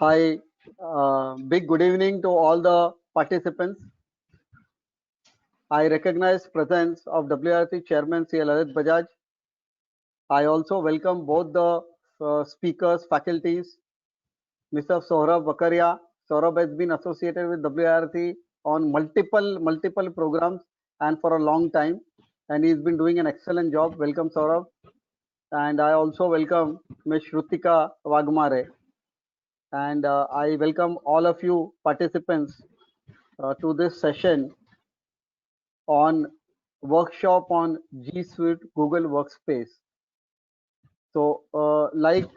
Hi, big good evening to all the participants. I recognize presence of WRC Chairman C. Lalit Bajaj. I also welcome both the speakers, faculties, Mr. Sohrab Vakharia. Sohrab has been associated with WRC on multiple programs and for a long time, and he's been doing an excellent job. Welcome, Sohrab. And I also welcome Ms. Shrutika Waghmare. And I welcome all of you participants to this session on workshop on Gsuite Google Workspace. So, like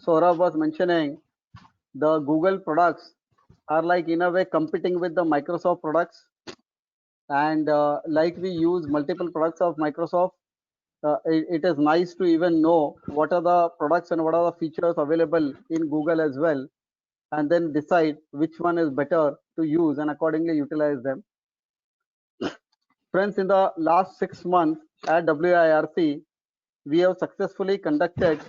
Saurabh was mentioning, the Google products are like in a way competing with the Microsoft products, and like we use multiple products of Microsoft, it is nice to even know what are the products and what are the features available in Google as well, and then decide which one is better to use and accordingly utilize them. Friends, in the last 6 months at WIRC, we have successfully conducted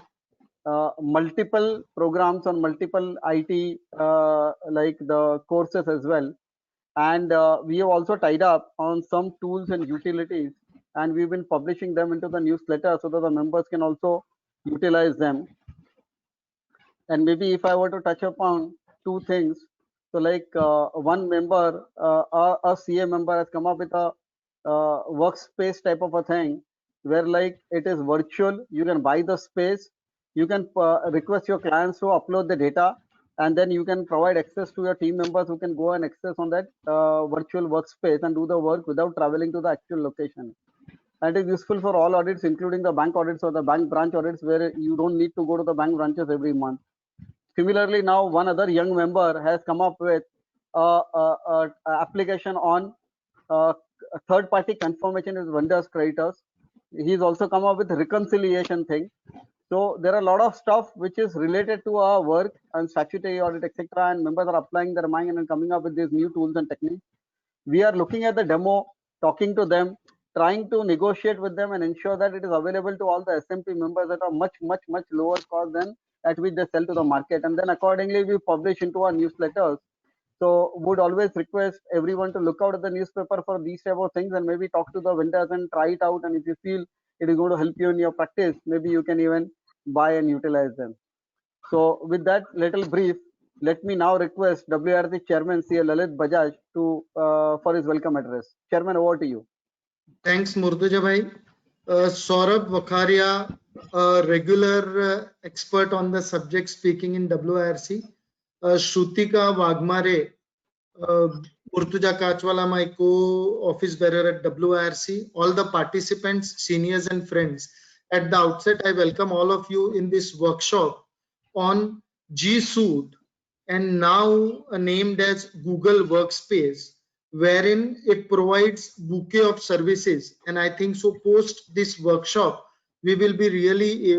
multiple programs on multiple IT, like the courses as well. And we have also tied up on some tools and utilities, and we've been publishing them into the newsletter so that the members can also utilize them. And maybe if I were to touch upon two things, so like one member, a CA member has come up with a workspace type of a thing where like it is virtual. You can buy the space, you can request your clients to upload the data, and then you can provide access to your team members who can go and access on that virtual workspace and do the work without traveling to the actual location. And it is useful for all audits, including the bank audits or the bank branch audits, where you don't need to go to the bank branches every month. Similarly, now one other young member has come up with a application on third-party confirmation is vendors creditors. He's also come up with reconciliation thing. So there are a lot of stuff which is related to our work and statutory audit, etc. And members are applying their mind and coming up with these new tools and techniques. We are looking at the demo, talking to them, trying to negotiate with them and ensure that it is available to all the SMP members at a much lower cost than at which they sell to the market. And then accordingly, we publish into our newsletters. So would always request everyone to look out at the newspaper for these type of things and maybe talk to the vendors and try it out. And if you feel it is going to help you in your practice, maybe you can even buy and utilize them. So with that little brief, let me now request WRC Chairman C. Lalit Bajaj to for his welcome address. Chairman, over to you. Thanks, Murtuja bhai. Sohrab Vakharia, a regular expert on the subject speaking in WIRC. Shrutika Waghmare, Murtuja Kachwala, my co-office bearer at WIRC. All the participants, seniors and friends. At the outset, I welcome all of you in this workshop on Gsuite, and now named as Google Workspace, wherein it provides bouquet of services. And I think so post this workshop, we will be really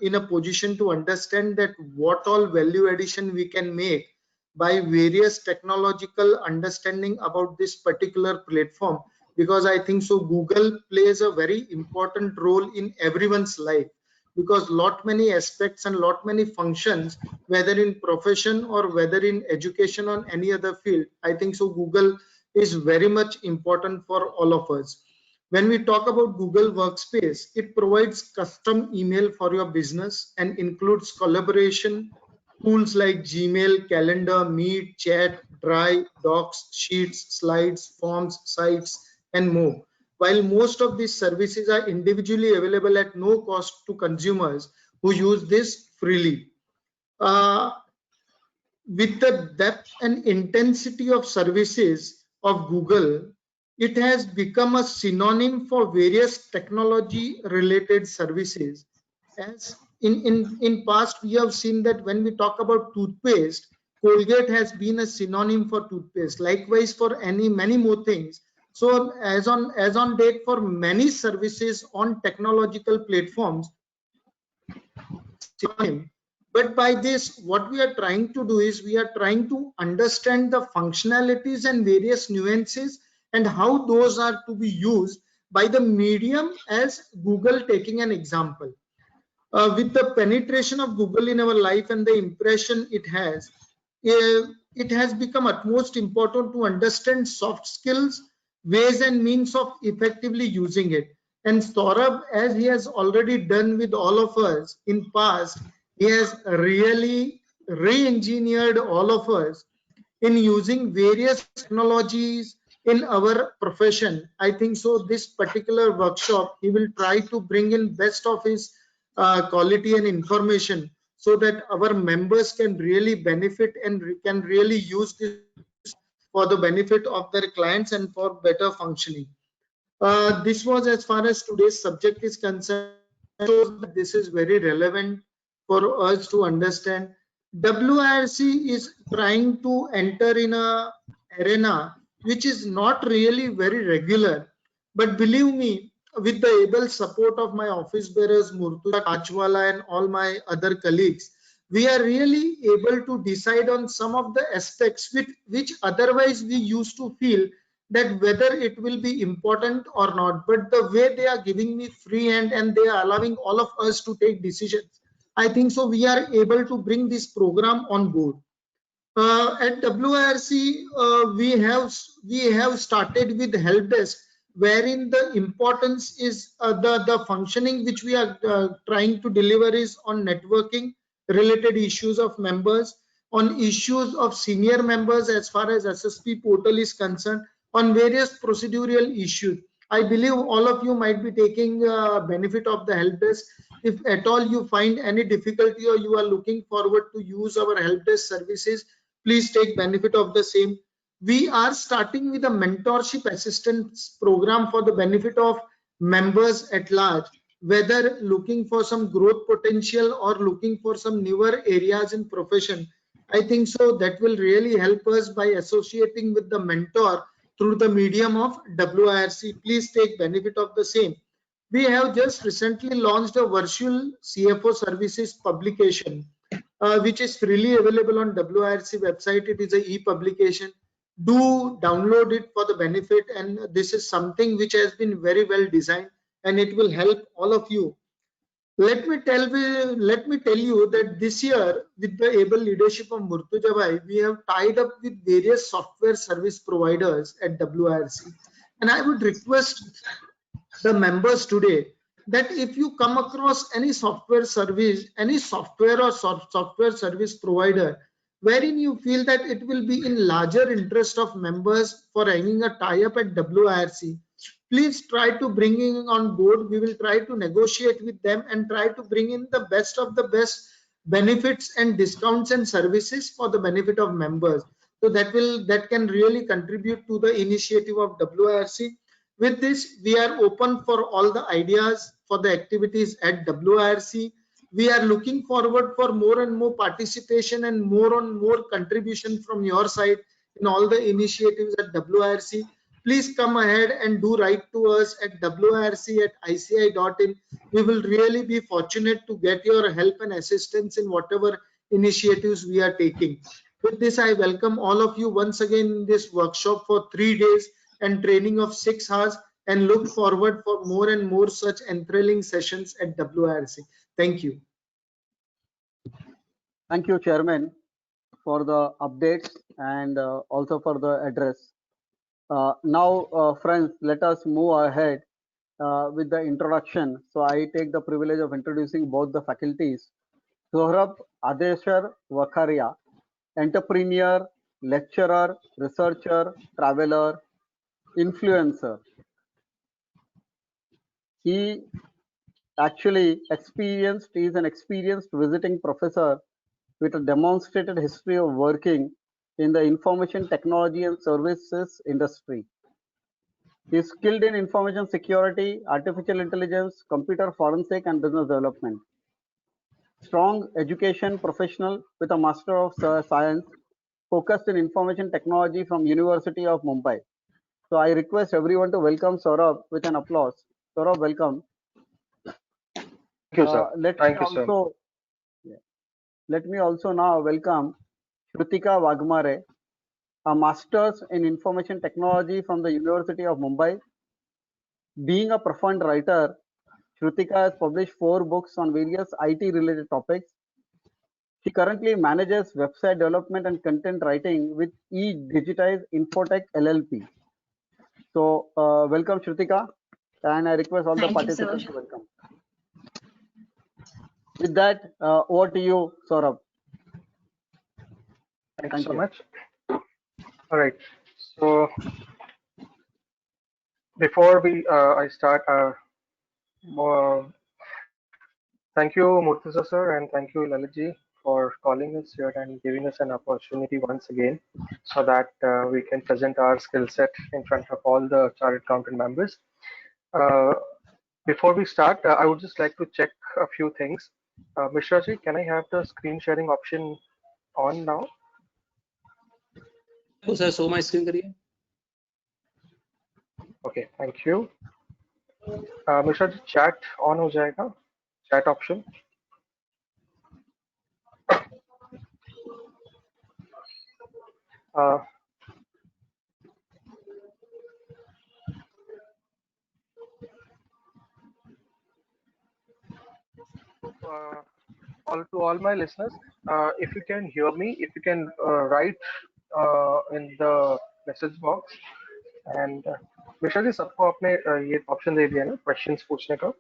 in a position to understand that what all value addition we can make by various technological understanding about this particular platform, because I think so Google plays a very important role in everyone's life, because lot many aspects and lot many functions, whether in profession or whether in education or any other field, I think so Google is very much important for all of us. When we talk about Google Workspace, it provides custom email for your business and includes collaboration tools like Gmail, Calendar, Meet, Chat, Drive, Docs, Sheets, Slides, Forms, Sites, and more. While most of these services are individually available at no cost to consumers who use this freely. With the depth and intensity of services of Google, it has become a synonym for various technology related services. As in past, we have seen that when we talk about toothpaste, Colgate has been a synonym for toothpaste. Likewise, for many more things. So as on date, for many services on technological platforms, but by this, what we are trying to do is we are trying to understand the functionalities and various nuances and how those are to be used by the medium as Google, taking an example. With the penetration of Google in our life and the impression it has become utmost important to understand soft skills, ways and means of effectively using it. And Saurabh, as he has already done with all of us in past, he has really re-engineered all of us in using various technologies in our profession. I think so. This particular workshop, he will try to bring in best of his quality and information so that our members can really benefit and can really use this program for the benefit of their clients and for better functioning. This was as far as today's subject is concerned, and shows that this is very relevant for us to understand. WIRC is trying to enter in a arena which is not really very regular, but believe me, with the able support of my office bearers, Murtuza Kachwala and all my other colleagues, we are really able to decide on some of the aspects which otherwise we used to feel that whether it will be important or not, but the way they are giving me free hand and they are allowing all of us to take decisions, I think so we are able to bring this program on board. At WIRC, we have started with help desk, wherein the importance is the functioning which we are trying to deliver is on networking related issues of members, on issues of senior members as far as SSP portal is concerned, on various procedural issues. I believe all of you might be taking benefit of the help desk. If at all you find any difficulty or you are looking forward to use our help desk services, please take benefit of the same. We are starting with a mentorship assistance program for the benefit of members at large, whether looking for some growth potential or looking for some newer areas in profession. I think so that will really help us by associating with the mentor through the medium of WIRC. Please take benefit of the same. We have just recently launched a virtual CFO services publication, which is freely available on WIRC website. It is a e-publication. Do download it for the benefit, and this is something which has been very well designed and it will help all of you. Let me tell you that this year, with the able leadership of Murtuza Bhai, we have tied up with various software service providers at WIRC, and I would request the members today that if you come across any software service, any software or software service provider wherein you feel that it will be in larger interest of members for having a tie-up at WIRC, please try to bring in on board. We will try to negotiate with them and try to bring in the best of the best benefits and discounts and services for the benefit of members. So that can really contribute to the initiative of WIRC. With this, we are open for all the ideas for the activities at WIRC. We are looking forward for more and more participation and more and more contribution from your side in all the initiatives at WIRC. Please come ahead and do write to us at wirc@ici.in. We will really be fortunate to get your help and assistance in whatever initiatives we are taking. With this, I welcome all of you once again in this workshop for 3 days and training of 6 hours, and look forward for more and more such enthralling sessions at WIRC. Thank you. Thank you, Chairman, for the updates and also for the address. Now, friends, let us move ahead with the introduction. So I take the privilege of introducing both the faculties. Sohrab A Vakharia, entrepreneur, lecturer, researcher, traveler, influencer. He actually is an experienced visiting professor with a demonstrated history of working in the information technology and services industry. He is skilled in information security, artificial intelligence, computer forensic, and business development. Strong education professional with a Master of Science focused in information technology from University of Mumbai. So I request everyone to welcome Sohrab with an applause. Sohrab, welcome. Thank you, sir. Thank you, sir. Let me also now welcome Shrutika Waghmare, a Master's in Information Technology from the University of Mumbai. Being a profound writer, Shrutika has published 4 books on various IT related topics. She currently manages website development and content writing with eDigitize Infotech LLP. So, welcome Shrutika, and I request all the Thank you, sir. participants to welcome. With that, over to you, Sohrab. Thank you so much. All right. So before I start, thank you, Murtuza sir, and thank you, Lalitji, for calling us here and giving us an opportunity once again, so that we can present our skill set in front of all the chartered accountant members. Uh, Before we start, I would just like to check a few things. Mishra ji, can I have the screen sharing option on now? तो sir show my screen करिए. Okay, thank you. Mishra ji, chat on हो जाएगा, chat option. All my listeners, if you can hear me, if you can write in the message box, and Mishra ji सबको आपने ये option दे दिया ना questions पूछने का.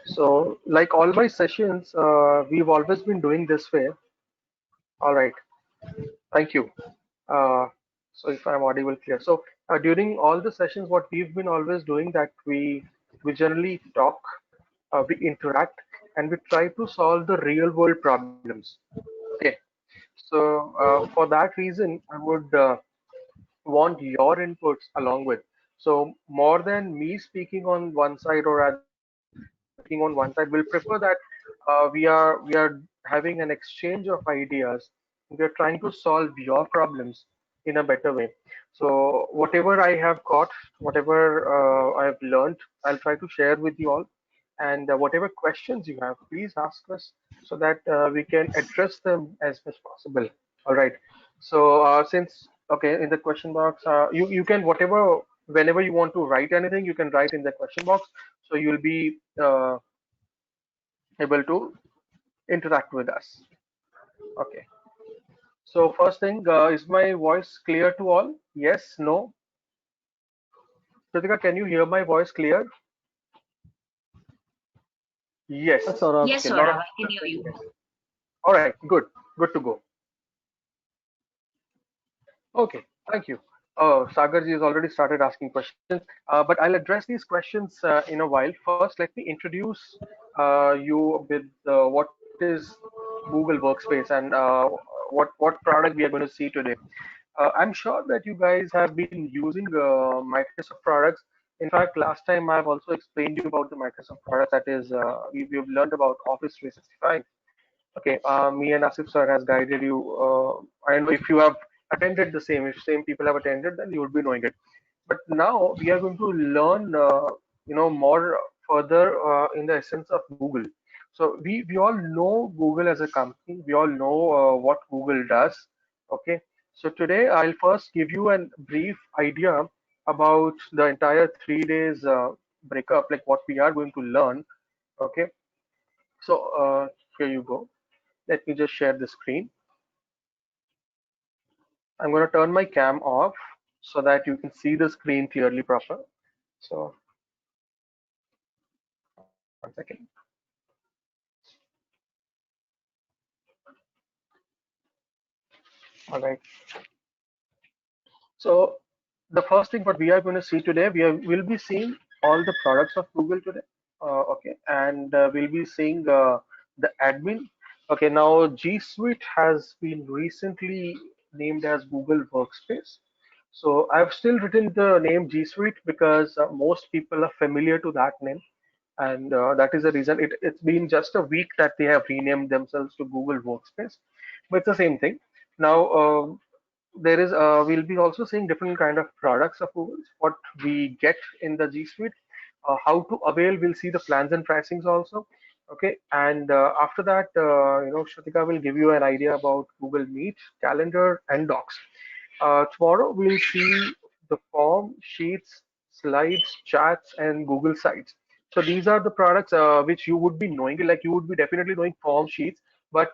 So like all my sessions, we've always been doing this way. All right, thank you. So if I'm audible clear, so during all the sessions, what we've been always doing that we generally talk, we interact, and we try to solve the real world problems. Okay, so for that reason, I would want your inputs along with. So more than me speaking on one side or rather speaking on one side, we'll prefer that we are having an exchange of ideas. We are trying to solve your problems in a better way. So whatever I have got, whatever I have learned, I'll try to share with you all. And whatever questions you have, please ask us so that we can address them as much possible. All right. So since okay, in the question box, you can whatever whenever you want to write anything, you can write in the question box. So you'll be able to interact with us. Okay. So first thing, is my voice clear to all? Yes, no. Kritika, can you hear my voice clear? Yes. Yes, Okay, Saurabh, I can hear you. All right, good to go. Okay, thank you. Sagarji has already started asking questions, but I'll address these questions in a while. First, let me introduce you with what is Google Workspace and what product we are going to see today. I'm sure that you guys have been using Microsoft products. In fact, last time I've also explained you about the Microsoft products. That is, we've learned about Office 365. Okay, me and Asif sir has guided you. I know if you have attended the same, if same people have attended, then you would be knowing it. But now we are going to learn, more further in the essence of Google. So we all know Google as a company. We all know what Google does. Okay. So today I'll first give you a brief idea about the entire 3 days breakup, like what we are going to learn. Okay. So here you go. Let me just share the screen. I'm going to turn my cam off so that you can see the screen clearly proper. So one second. All right. So the first thing what we are going to see today, will be seeing all the products of Google today. Okay, and we'll be seeing the admin. Okay, now G Suite has been recently named as Google Workspace. So I've still written the name G Suite because most people are familiar to that name, and that is the reason. It's been just a week that they have renamed themselves to Google Workspace, but it's the same thing. Now there is we'll be also seeing different kind of products of Google, what we get in the G Suite, how to avail. We'll see the plans and pricings also. Okay, and after that, Shrutika will give you an idea about Google Meet, Calendar, and Docs. Tomorrow we'll see the form, sheets, slides, chats, and Google Sites. So these are the products which you would be knowing, like you would be definitely knowing form sheets, but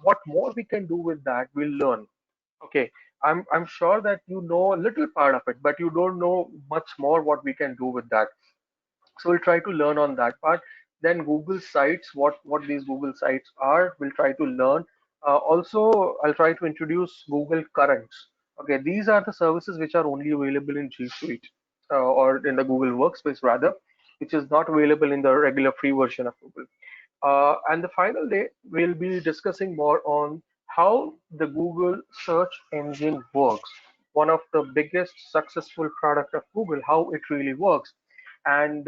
what more we can do with that, we'll learn. Okay, I'm sure that you know a little part of it, but you don't know much more what we can do with that. So we'll try to learn on that part. Then Google Sites, what these Google Sites are, we'll try to learn. Also, I'll try to introduce Google Currents. Okay, these are the services which are only available in G Suite or in the Google Workspace rather, which is not available in the regular free version of Google. And the final day, we'll be discussing more on how the Google search engine works. One of the biggest successful product of Google, how it really works, and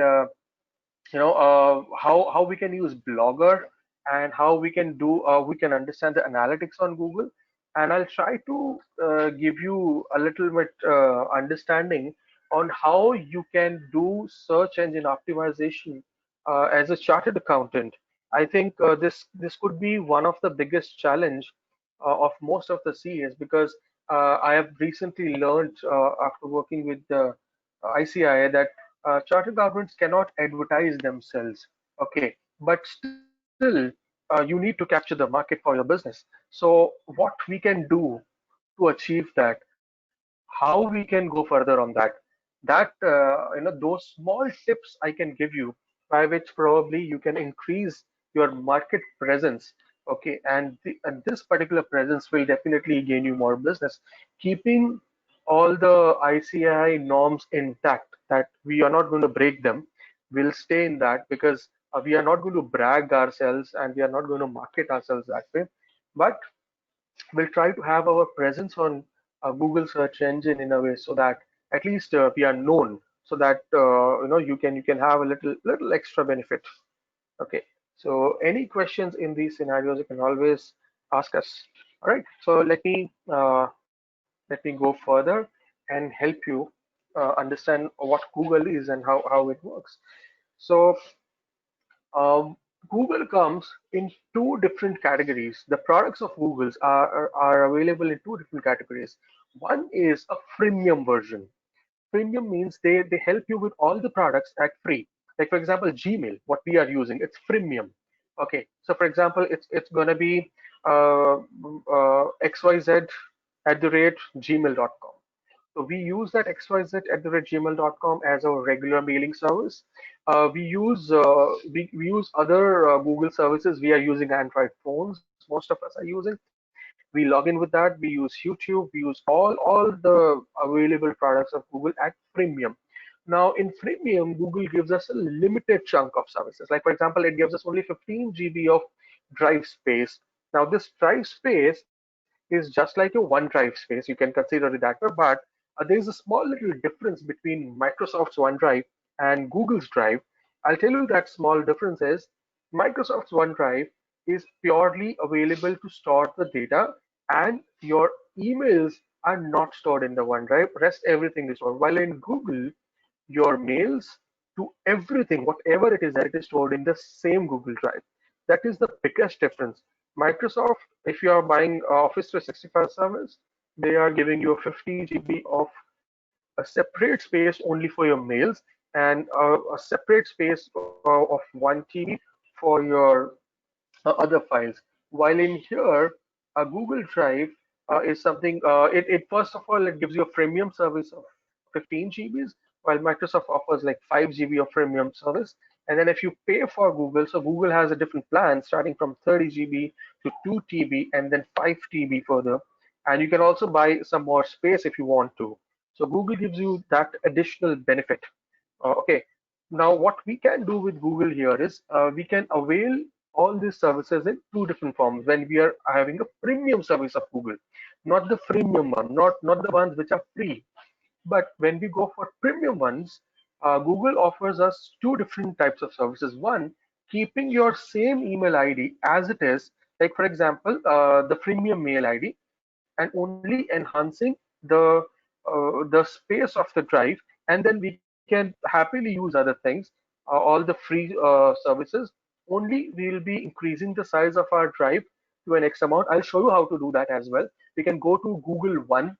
how we can use Blogger and how we can understand the analytics on Google. And I'll try to give you a little bit understanding on how you can do search engine optimization as a chartered accountant. I think this could be one of the biggest challenge of most of the CAs, because I have recently learned after working with the ICIA that chartered accountants cannot advertise themselves. Okay, but still, you need to capture the market for your business. So, what we can do to achieve that, how we can go further on that, those small tips I can give you, by which probably you can increase your market presence. Okay, and this particular presence will definitely gain you more business, keeping all the ICI norms intact, that we are not going to break them. We'll stay in that, because we are not going to brag ourselves and we are not going to market ourselves that way. But we'll try to have our presence on Google search engine in a way so that at least we are known, so that you can have a little extra benefit. Okay. So any questions in these scenarios, you can always ask us. All right. So let me go further and help you understand what Google is and how it works. So um, Google comes in two different categories. The products of Google's are available in two different categories. One is a freemium version. Freemium means they help you with all the products at free. Like for example, Gmail, what we are using, it's freemium. Okay, so for example, it's gonna be xyz@gmail.com. So we use that xyz@gmail.com as our regular mailing service. We use other Google services. We are using Android phones. Most of us are using. We log in with that. We use YouTube. We use all the available products of Google at premium. Now in freemium, Google gives us a limited chunk of services. Like for example, it gives us only 15 GB of drive space. Now this drive space is just like your OneDrive space. You can consider it that way, but there is a small little difference between Microsoft's OneDrive and Google's Drive. I'll tell you that small difference is Microsoft's OneDrive is purely available to store the data, and your emails are not stored in the OneDrive. Rest everything is stored. While in Google, your mails to everything, whatever it is, that it is stored in the same Google Drive. That is the biggest difference. Microsoft, if you are buying Office 365 service, they are giving you a 50 GB of a separate space only for your mails, and a separate space of 1 TB for your other files. While in here, a Google Drive is something. It first of all, it gives you a freemium service of 15 GBs, while Microsoft offers like 5 GB of freemium service. And then if you pay for Google, so Google has a different plan starting from 30 GB to 2 TB and then 5 TB further. And you can also buy some more space if you want to. So Google gives you that additional benefit. Okay. Now, what we can do with Google here is we can avail all these services in two different forms when we are having a premium service of Google, not the freemium one, not the ones which are free. But when we go for premium ones, Google offers us two different types of services. One, keeping your same email ID as it is, like for example, the freemium mail ID, and only enhancing the space of the drive, and then we can happily use other things, all the free services. Only we will be increasing the size of our drive to an X amount. I'll show you how to do that as well. We can go to Google One,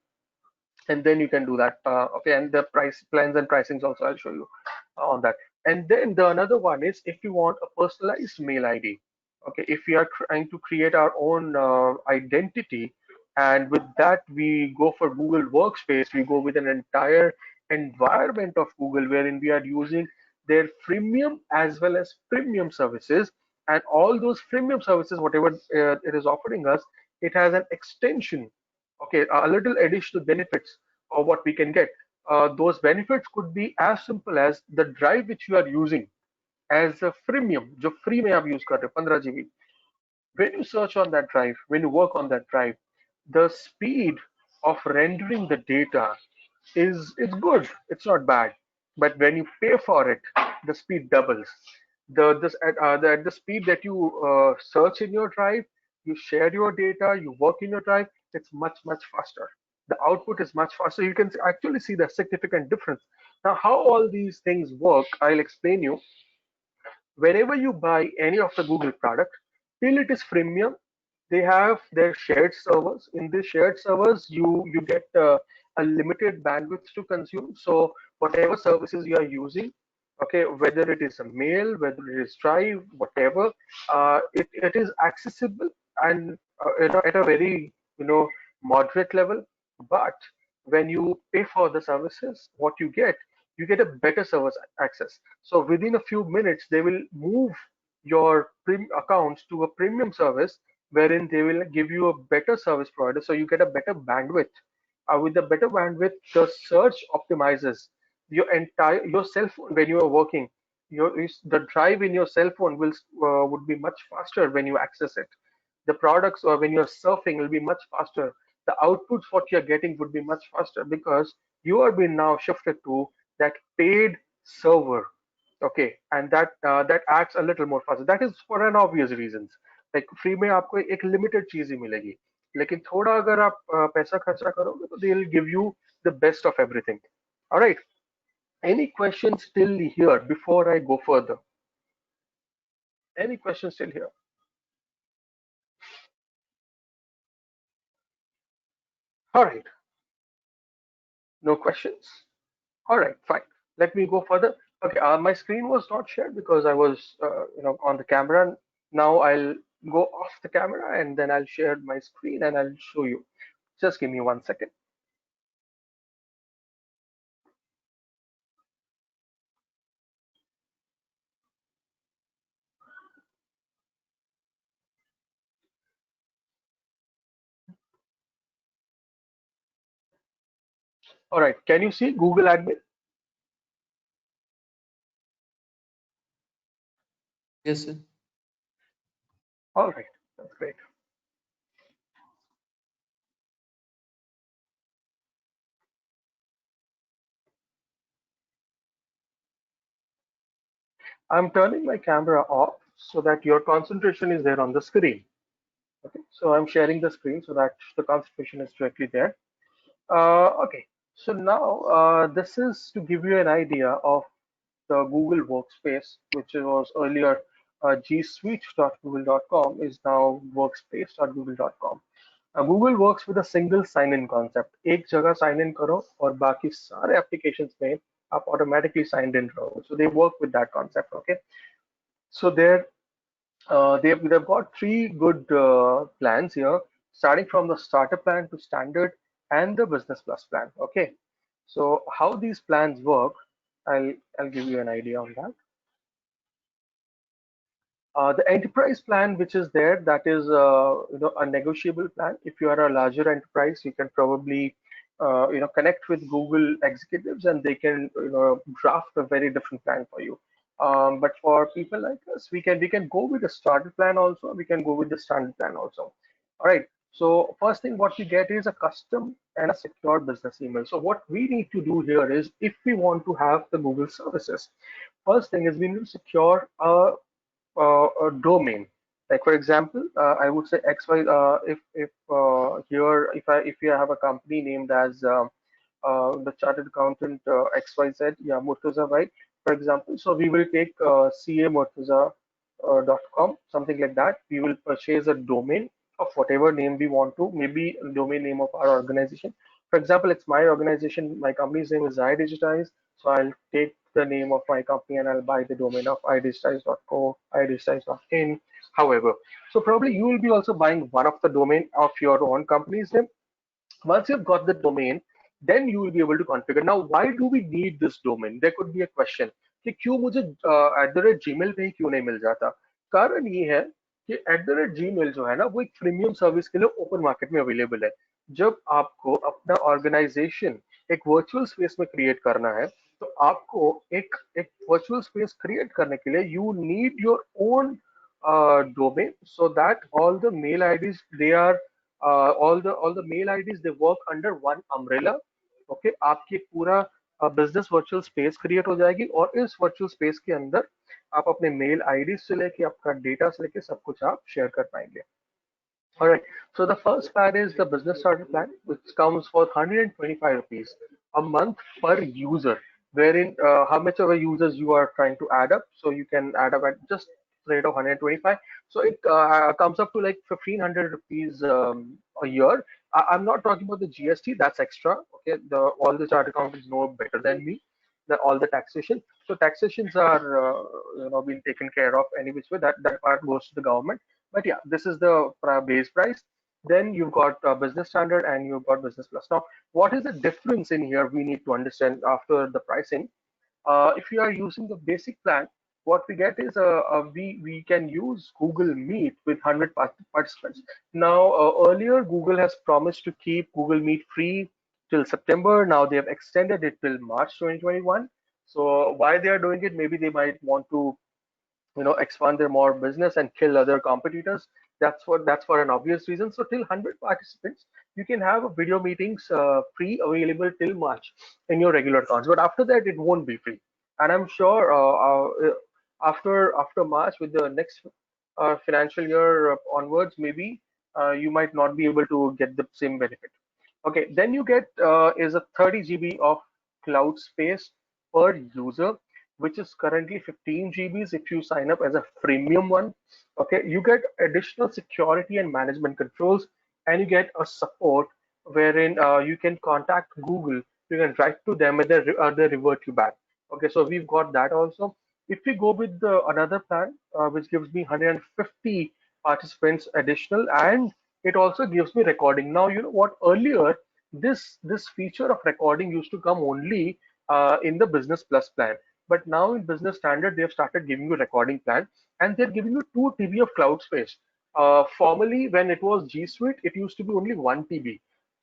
and then you can do that. Okay, and the price plans and pricings also I'll show you on that. And then the another one is if you want a personalized mail ID. Okay, if we are trying to create our own identity, and with that we go for Google Workspace, we go with an entire environment of Google wherein we are using their freemium as well as premium services, and all those premium services, whatever it is offering us, it has an extension. Okay, a little additional benefits of what we can get. Those benefits could be as simple as the drive which you are using as a freemium, जो free में आप use कर रहे हो 15 GB. When you search on that drive, when you work on that drive, the speed of rendering the data is it's good. It's not bad. But when you pay for it, the speed doubles. At the speed that you search in your drive, you share your data, you work in your drive, it's much faster. The output is much faster. You can actually see the significant difference. Now, how all these things work, I'll explain you. Whenever you buy any of the Google product, till it is freemium, they have their shared servers. In these shared servers, you get a limited bandwidth to consume. So whatever services you are using, okay, whether it is a mail, whether it is Drive, whatever, it is accessible and at a very moderate level. But when you pay for the services, what you get a better service access. So within a few minutes, they will move your accounts to a premium service wherein they will give you a better service provider. So you get a better bandwidth. With the better bandwidth, the search optimizes your cell phone when you are working. The drive in your cell phone would be much faster when you access it. The products or when you're surfing will be much faster. The outputs what you're getting would be much faster because you are being now shifted to that paid server. Okay, and that acts a little more faster. That is for an obvious reasons. Like free में आपको एक limited चीज ही मिलेगी, लेकिन थोड़ा अगर आप पैसा खर्चा करोगे तो they will give you the best of everything. All right. Any questions still here before I go further? Any questions still here? All right. No questions. All right, fine. Let me go further. Okay, my screen was not shared because I was, on the camera. Now I'll go off the camera and then I'll share my screen and I'll show you. Just give me 1 second. All right, can you see Google Admin? Yes, sir. All right, that's great. I'm turning my camera off so that your concentration is there on the screen. Okay, so I'm sharing the screen so that the concentration is directly there. Okay, so now this is to give you an idea of the Google Workspace, which was earlier gsuite.google.com, is now workspace.google.com. Google works with a single sign-in concept. एक जगह sign in करो और बाकी सारे applications में आप automatically signed in रहो. So they work with that concept. Okay. So they've got three good plans here, starting from the starter plan to standard and the business plus plan. Okay. So how these plans work, I'll give you an idea on that. The enterprise plan, which is there, that is a negotiable plan. If you are a larger enterprise, you can probably connect with Google executives, and they can draft a very different plan for you. But for people like us, we can go with the starter plan also. We can go with the standard plan also. All right. So first thing, what we get is a custom and a secure business email. So what we need to do here is, if we want to have the Google services, first thing is we need to secure a domain. Like for example, I would say XY. If here, if you have a company named as the chartered accountant XYZ, yeah, Murtuza, right? For example, so we will take camurtuza.com, something like that. We will purchase a domain of whatever name we want to, maybe a domain name of our organization. For example, it's my organization. My company's name is I Digitize, so I'll take the name of my company and I'll buy the domain of idigitize.co, idigitize.in, however. So probably you will be also buying one of the domain of your own company's name. Once you've got the domain, then you will be able to configure. Now, why do we need this domain? There could be a question कि क्यों मुझे @gmail पे ही क्यों नहीं मिल जाता? कारण ये है कि @gmail जो है ना वो एक प्रीमियम सर्विस के लिए ओपन मार्केट में अवेलेबल है। जब आपको अपना ऑर्गेनाइजेशन एक वर्चुअल स्पेस में क्रिएट करना है, तो आपको एक एक वर्चुअल स्पेस क्रिएट करने के लिए you need your own domain so that all the mail IDs they are all the mail IDs they work under one umbrella. Okay, आपकी एक पूरा बिजनेस वर्चुअल स्पेस क्रिएट हो जाएगी और इस वर्चुअल स्पेस के अंदर आप अपने मेल आईडी से लेके आपका डेटा से लेके सब कुछ आप शेयर कर पाएंगे. All right. So the first plan is the business starter plan, which comes for 125 rupees a month per user, wherein how much of a users you are trying to add up. So you can add up at just rate of 125. So it comes up to like 1500 rupees a year. I'm not talking about the GST, that's extra. Okay, all the chartered accountants know better than me. All the taxation. So taxations are being taken care of any which way. That part goes to the government. But yeah, this is the base price. Then you've got business standard and you've got business plus. Now, what is the difference in here? We need to understand after the pricing. If you are using the basic plan, what we get is we can use Google Meet with 100 participants. Now, earlier Google has promised to keep Google Meet free till September. Now they have extended it till March 2021. So why they are doing it? Maybe they might want to expand their more business and kill other competitors. That's for an obvious reason. So till 100 participants you can have a video meetings free available till March in your regular accounts, but after that it won't be free. And I'm sure after March with the next financial year onwards, maybe you might not be able to get the same benefit. Okay, then you get is a 30 GB of cloud space per user, which is currently 15 GBs if you sign up as a premium one. Okay, you get additional security and management controls, and you get a support wherein you can contact Google, you can write to them, and they revert you back. Okay, so we've got that also. If we go with another plan, which gives me 150 participants additional, and it also gives me recording. Now, you know what? Earlier, this feature of recording used to come only in the Business Plus plan. But now in Business Standard, they have started giving you recording plan, and they're giving you 2 TB of cloud space. Formerly, when it was G Suite, it used to be only 1 TB.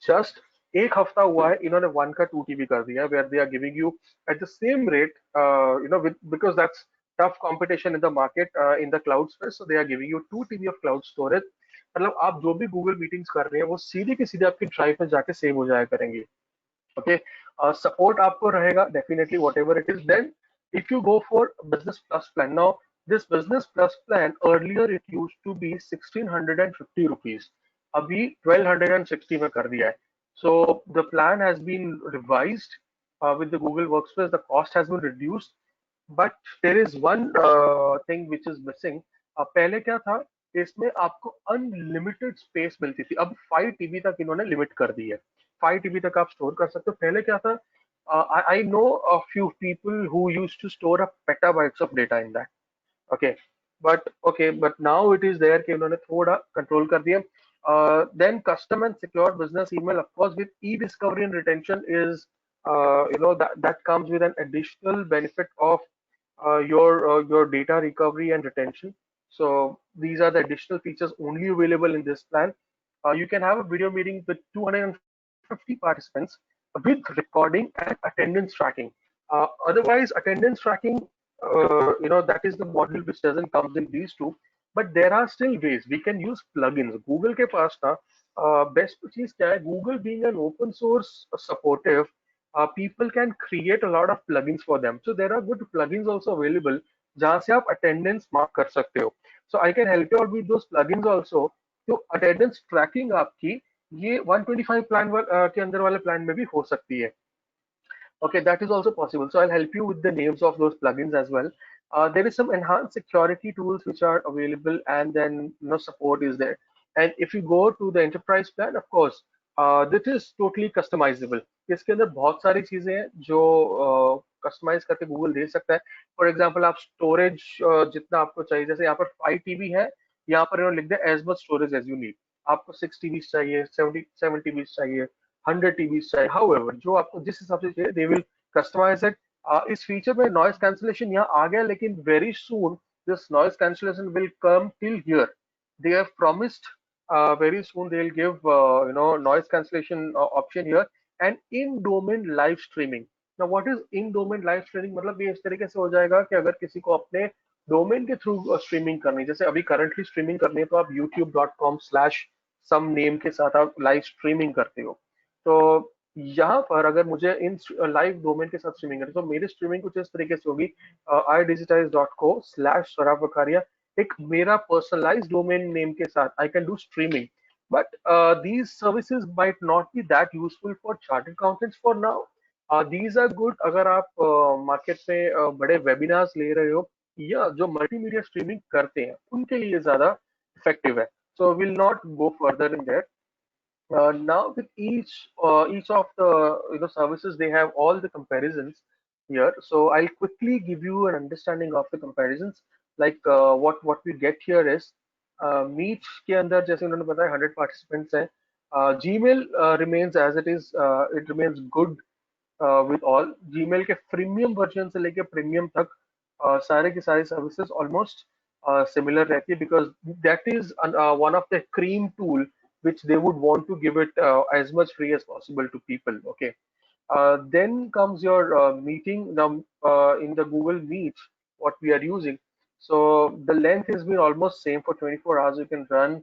Just एक हफ्ता हुआ है इन्होंने 1 का 2 TB कर दिया, where they are giving you at the same rate, because that's tough competition in the market in the cloud space, so they are giving you 2 TB of cloud storage. मतलब आप जो भी Google मीटिंग्स कर रहे हैं वो सीधे की सीधे आपकी ड्राइव में जाके सेव हो जाया करेंगी. Okay, support आपको रहेगा definitely whatever it is. Then if you go for business plus plan, now this business plus plan earlier it used to be 1650 rupees, अभी 1260 में कर दिया है. So the plan has been revised with the Google Workspace. The cost has been reduced, but there is one thing which is missing. पहले क्या था, इसमें आपको अनलिमिटेड स्पेस मिलती थी, अब 5 TB तक इन्होंने लिमिट कर दी है. 5 TB तक आप स्टोर कर सकते हो. पहले क्या था, I know a few people who used to store a petabytes of data in that. But now it is there कि उन्होंने थोड़ा कंट्रोल कर दिया. Then custom and secure business email, of course, with e-discovery and retention is that comes with an additional benefit of your data recovery and retention. So these are the additional features only available in this plan. You can have a video meeting with 250 participants with recording and attendance tracking. Otherwise, attendance tracking, that is the model which doesn't comes in these two. But there are still ways we can use plugins. Google के पास ना best चीज क्या है? Google being an open source supportive, people can create a lot of plugins for them. So there are good plugins also available जहाँ से आप attendance mark कर सकते हो. So I can help you out with those plugins also. तो attendance tracking आपकी ये 125 plan के अंदर वाले प्लान में भी हो सकती है. Okay, that is also possible. So I'll help you with the names of those plugins as well. There is some enhanced security tools which are available, and then support is there. And if you go to the enterprise plan, of course, this is totally customizable. इसके अंदर बहुत सारी चीजें हैं जो customise करके Google दे सकता है। फॉर एग्जाम्पल आप स्टोरेज जितना आपको चाहिए, जैसे यहाँ पर 5 TB है, यहाँ पर इन्होंने लिख दिया as much storage as you need. आपको 6 TB चाहिए, 77 TB चाहिए, 100 TB चाहिए, हाउ जो आपको जिस हिसाब से चाहिए दे विल कस्टमाइज इट। इस फीचर में नॉइस कैंसिलेशन यहाँ आ गया, लेकिन very soon this noise cancellation will come till here. They have promised very soon they'll give noise cancellation option here and in domain live streaming. Now what is in domain live streaming? मतलब ये इस तरीके से हो जाएगा कि अगर किसी को अपने डोमेन के थ्रू स्ट्रीमिंग करनी है, जैसे अभी करंटली स्ट्रीमिंग करनी है तो आप youtube.com/some नेम के साथ आप लाइव स्ट्रीमिंग करते हो। तो यहाँ पर अगर मुझे इन लाइव डोमेन के साथ स्ट्रीमिंग करनी है तो मेरी स्ट्रीमिंग कुछ इस तरीके से होगी, idigitize.co/Sohrab Vakharia, एक मेरा पर्सनलाइज्ड डोमेन नेम के साथ I can do streaming. But these services might not be that useful for chartered accountants for now. These are good अगर आप मार्केट में बड़े वेबिनार्स ले रहे हो या जो मल्टीमीडिया स्ट्रीमिंग करते हैं उनके लिए ज्यादा इफेक्टिव है। So will not go further in their. Now with each of the services, they have all the comparisons here. So I'll quickly give you an understanding of the comparisons. Like what we get here is Meet के अंदर जैसे उन्होंने बताया 100 participants हैं। Gmail remains as it is. It remains good with all। Gmail के freemium version से लेके premium तक सारे की सारी सर्विसेज ऑलमोस्ट सिमिलर रहती है, because that is one of the cream tool which they would want to give it as much free as possible to people. Okay. Then comes your meeting. Now, in the Google Meet, what we are using. So the length has been almost same for 24 hours. You can run,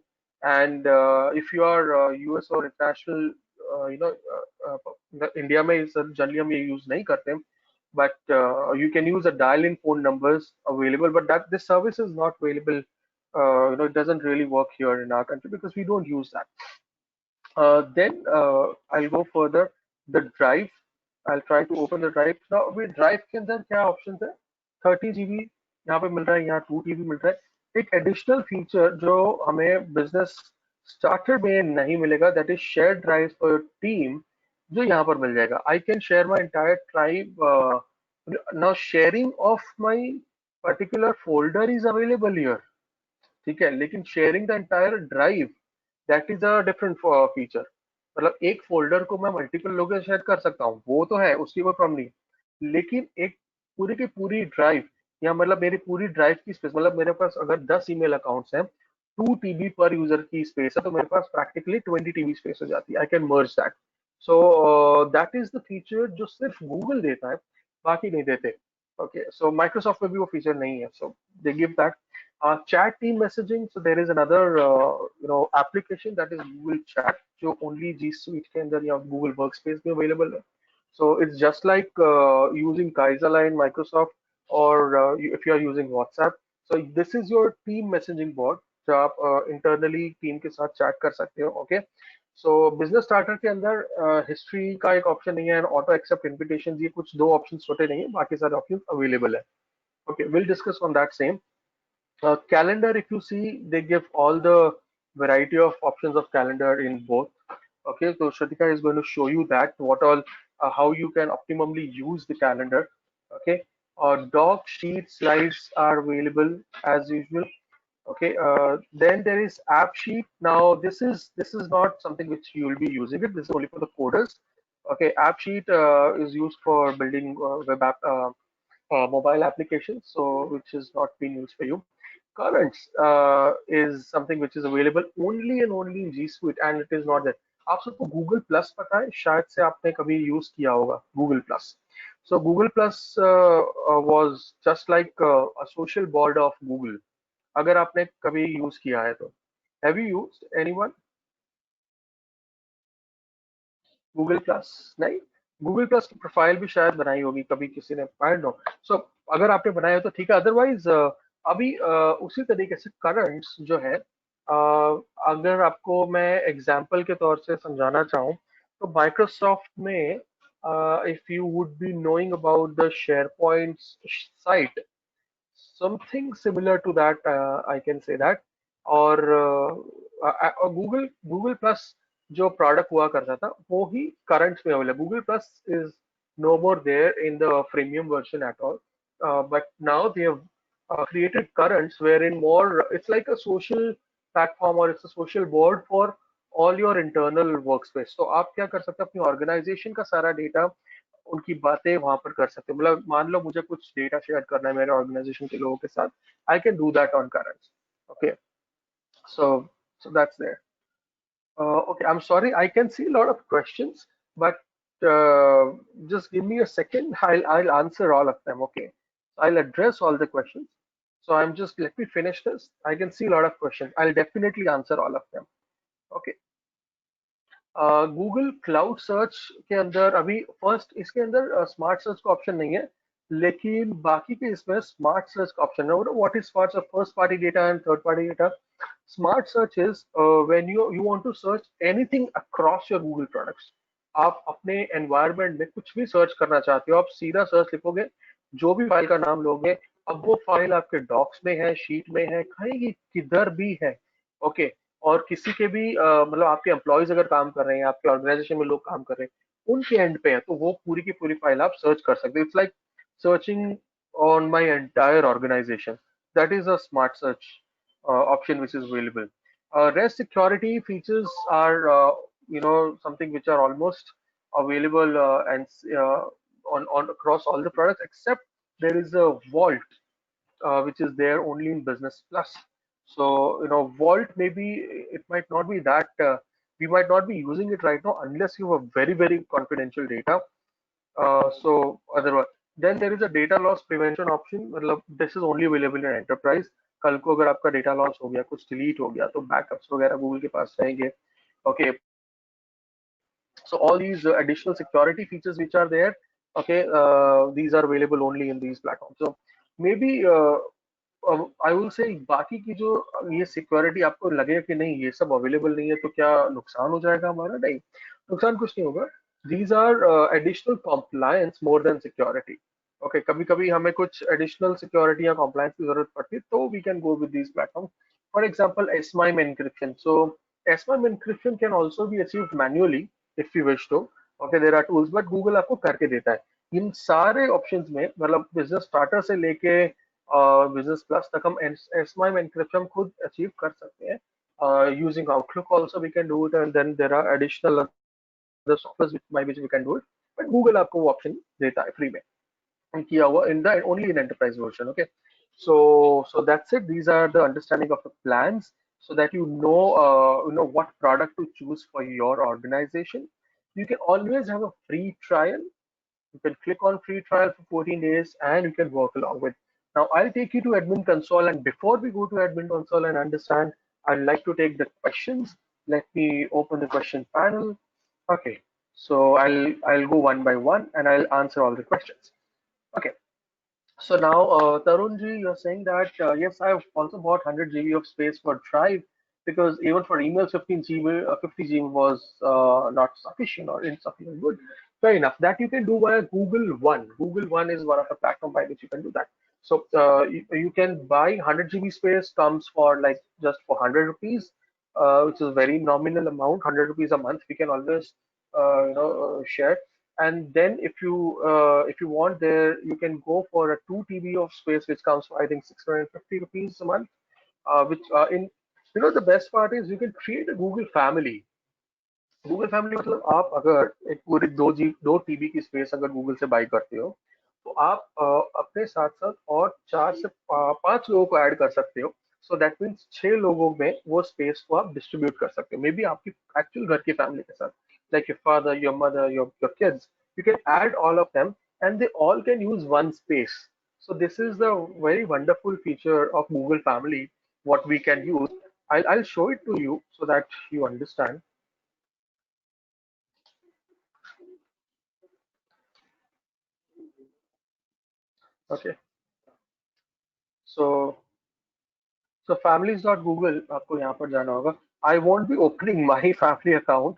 and if you are US or international, India में generally हम ये use नहीं करते, but you can use the dial-in phone numbers available. But that this service is not available. It doesn't really work here in our country because we don't use that. Then I'll go further. The drive, I'll try to open the drive now। अभी drive के अंदर क्या options है? 30 GB यहाँ पे मिल रहा है, यहाँ 2 TB मिल रहा है। एक additional feature जो हमें business starter में नहीं मिलेगा, that is shared drives for your team, जो यहाँ पर मिल जाएगा। I can share my entire drive। Now sharing of my particular folder is available here, ठीक है, लेकिन sharing the entire drive that is a different feature. मतलब एक folder को मैं मल्टीपल लोगों से शेयर कर सकता हूँ, वो तो है, उसकी कोई प्रॉब्लम नहीं, लेकिन एक पूरी की पूरी ड्राइव या मतलब मेरी पूरी ड्राइव की स्पेस, मतलब मेरे पास अगर 10 ईमेल अकाउंट्स हैं, 2 TB पर यूजर की स्पेस है, तो मेरे पास प्रैक्टिकली 20 TB स्पेस हो जाती है। I can merge that. So that is the feature जो सिर्फ गूगल देता है, बाकी नहीं देते। ओके, सो माइक्रोसॉफ्ट में भी वो फीचर नहीं है, so they give that. Chat team messaging, so there is another application that is Google Chat जो only G Suite के अंदर या Google Workspace में available है। So it's just like using Kaiser in Microsoft, or if you are using WhatsApp। So this is your team messaging bot जो आप internally team के साथ chat कर सकते हो। Okay, so business starter के अंदर history का एक option नहीं है, and auto accept invitations, ये कुछ दो options छोटे नहीं है, बाकी सारे options available है। Okay, we'll discuss on that same। Calendar, if you see, they give all the variety of options of calendar in both। Okay, so Shrutika is going to show you that what all, how you can optimally use the calendar। Okay, doc sheet slides are available as usual। Okay, then there is app sheet। Now this is not something which you will be using it. This is only for the coders। Okay, app sheet is used for building web app, mobile applications, so which is not being used for you। Currents is something which is available only and only in G Suite, and it is not there। आप सबको Google Plus पता है, शायद से आपने कभी use किया होगा Google Plus। So Google Plus was just like a social board of Google। अगर आपने कभी यूज किया है तो have you used anyone Google Plus? नहीं, Google Plus की प्रोफाइल भी शायद बनाई होगी कभी किसी ने, आई डोंट नो। सो अगर आपने बनाया हो तो ठीक है, अदरवाइज अभी उसी तरीके से करंट्स जो है, अगर आपको मैं एग्जांपल के तौर से समझाना चाहूँ तो माइक्रोसॉफ्ट में if you would be knowing about the share point site, something similar to that, I can say that। और गूगल प्लस जो प्रोडक्ट हुआ करता था वो ही करंट में available. Google plus is no more there in the freemium version at all. But now they have created currents wherein more it's like a social platform or it's a social board for all your internal workspace. तो आप क्या कर सकते हैं अपनी organisation का सारा data उनकी बातें वहां पर कर सकते हैं मतलब मान लो मुझे कुछ डेटा शेयर करना है मेरे ऑर्गेनाइजेशन के लोगों के साथ I can do that on currents. Okay, so that's there. Okay, I'm sorry. I can see a lot of questions, but uh, just give me a second. I'll answer all of them. Okay, I'll address all the questions. So I'm just let me finish this. I can see a lot of questions. I'll definitely answer all of them. Okay. Google cloud search के अंदर अभी first इसके अंदर smart search का option नहीं है लेकिन बाकी के इसमें स्मार्ट सर्च का ऑप्शन है what is smart search first party data and third party data smart search is when you want to search anything across your Google products आप अपने एनवायरनमेंट में कुछ भी सर्च करना चाहते हो आप सीधा सर्च लिखोगे जो भी फाइल का नाम लोगे अब वो फाइल आपके डॉक्स में है शीट में है कहीं किधर भी है ओके और किसी के भी मतलब आपके एम्प्लॉयज अगर काम कर रहे हैं आपके ऑर्गेनाइजेशन में लोग काम कर रहे हैं उनके एंड पे है तो वो पूरी की पूरी फाइल आप सर्च कर सकते हो it's like searching on my entire organisation that is a smart search option which is available. REST security features are something which are almost available and on across all the products except there is a vault which is there only in Business Plus. So, Vault maybe it might not be that we might not be using it right now unless you have very, very confidential data. So, otherwise, then there is a data loss prevention option. मतलब this is only available in enterprise. कल को अगर आपका data loss हो गया कुछ delete हो गया तो बैकअप्स वगैरह गूगल के पास रहेंगे okay so all these additional security features which are there okay these are available only in these platforms so maybe I will say बाकी की जो ये सिक्योरिटी आपको लगेगा कि नहीं ये सब अवेलेबल नहीं है तो क्या नुकसान हो जाएगा हमारा नहीं नुकसान कुछ नहीं होगा these are additional compliance more than security okay कभी कभी हमें कुछ एडिशनल सिक्योरिटी या कॉम्प्लायंस की जरूरत पड़ती है तो we can go with these platform for example SMIME encryption so SMIME encryption can also be achieved manually if you wish to okay there are tools but Google आपको करके देता है इन सारे ऑप्शंस में मतलब बिजनेस स्टार्टर से लेके business plus तक हम एसमाइम एनक्रिप्शन खुद अचीव कर सकते हैं using Outlook also we can do it and then there are additional other software by which we can do it but Google आपको वो ऑप्शन देता है फ्री में किया हुआ in the only in enterprise version okay so that's it these are the understanding of the plans so that you know what product to choose for your organization you can always have a free trial you can click on free trial for 14 days and you can work along with. Now I'll take you to admin console and before we go to admin console and understand, I'd like to take the questions. Let me open the question panel. Okay, so I'll go one by one and I'll answer all the questions. Okay, so now, Tarunji, you're saying that yes, I've also bought 100 GB of space for Drive because even for emails, 15 GB, 50 GB was not sufficient or insufficient. Good, fair enough. That you can do via Google One. Google One is one of the platform by which you can do that. So you can buy 100 GB space comes for like just for 100 rupees, which is very nominal amount, 100 rupees a month. We can always share and then if you want there you can go for a 2 TB of space which comes for I think 650 rupees a month which in the best part is you can create a Google family मतलब आप अगर एक पूरी 2 TB की space अगर Google से by करते हो तो आप अपने साथ साथ और 4 से 5 लोगों को ऐड कर सकते हो सो दैट मीन्स 6 लोगों में वो स्पेस को आप डिस्ट्रीब्यूट कर सकते हो मे बी आपकी एक्चुअल घर की फैमिली के साथ like your father, your mother, your kids. You can add all of them and they all can use one space. So this is the very wonderful feature of Google Family, what we can use. I'll show it to you so that you understand. Okay. So so families.google आपको यहाँ पर जाना होगा. I won't be opening my family account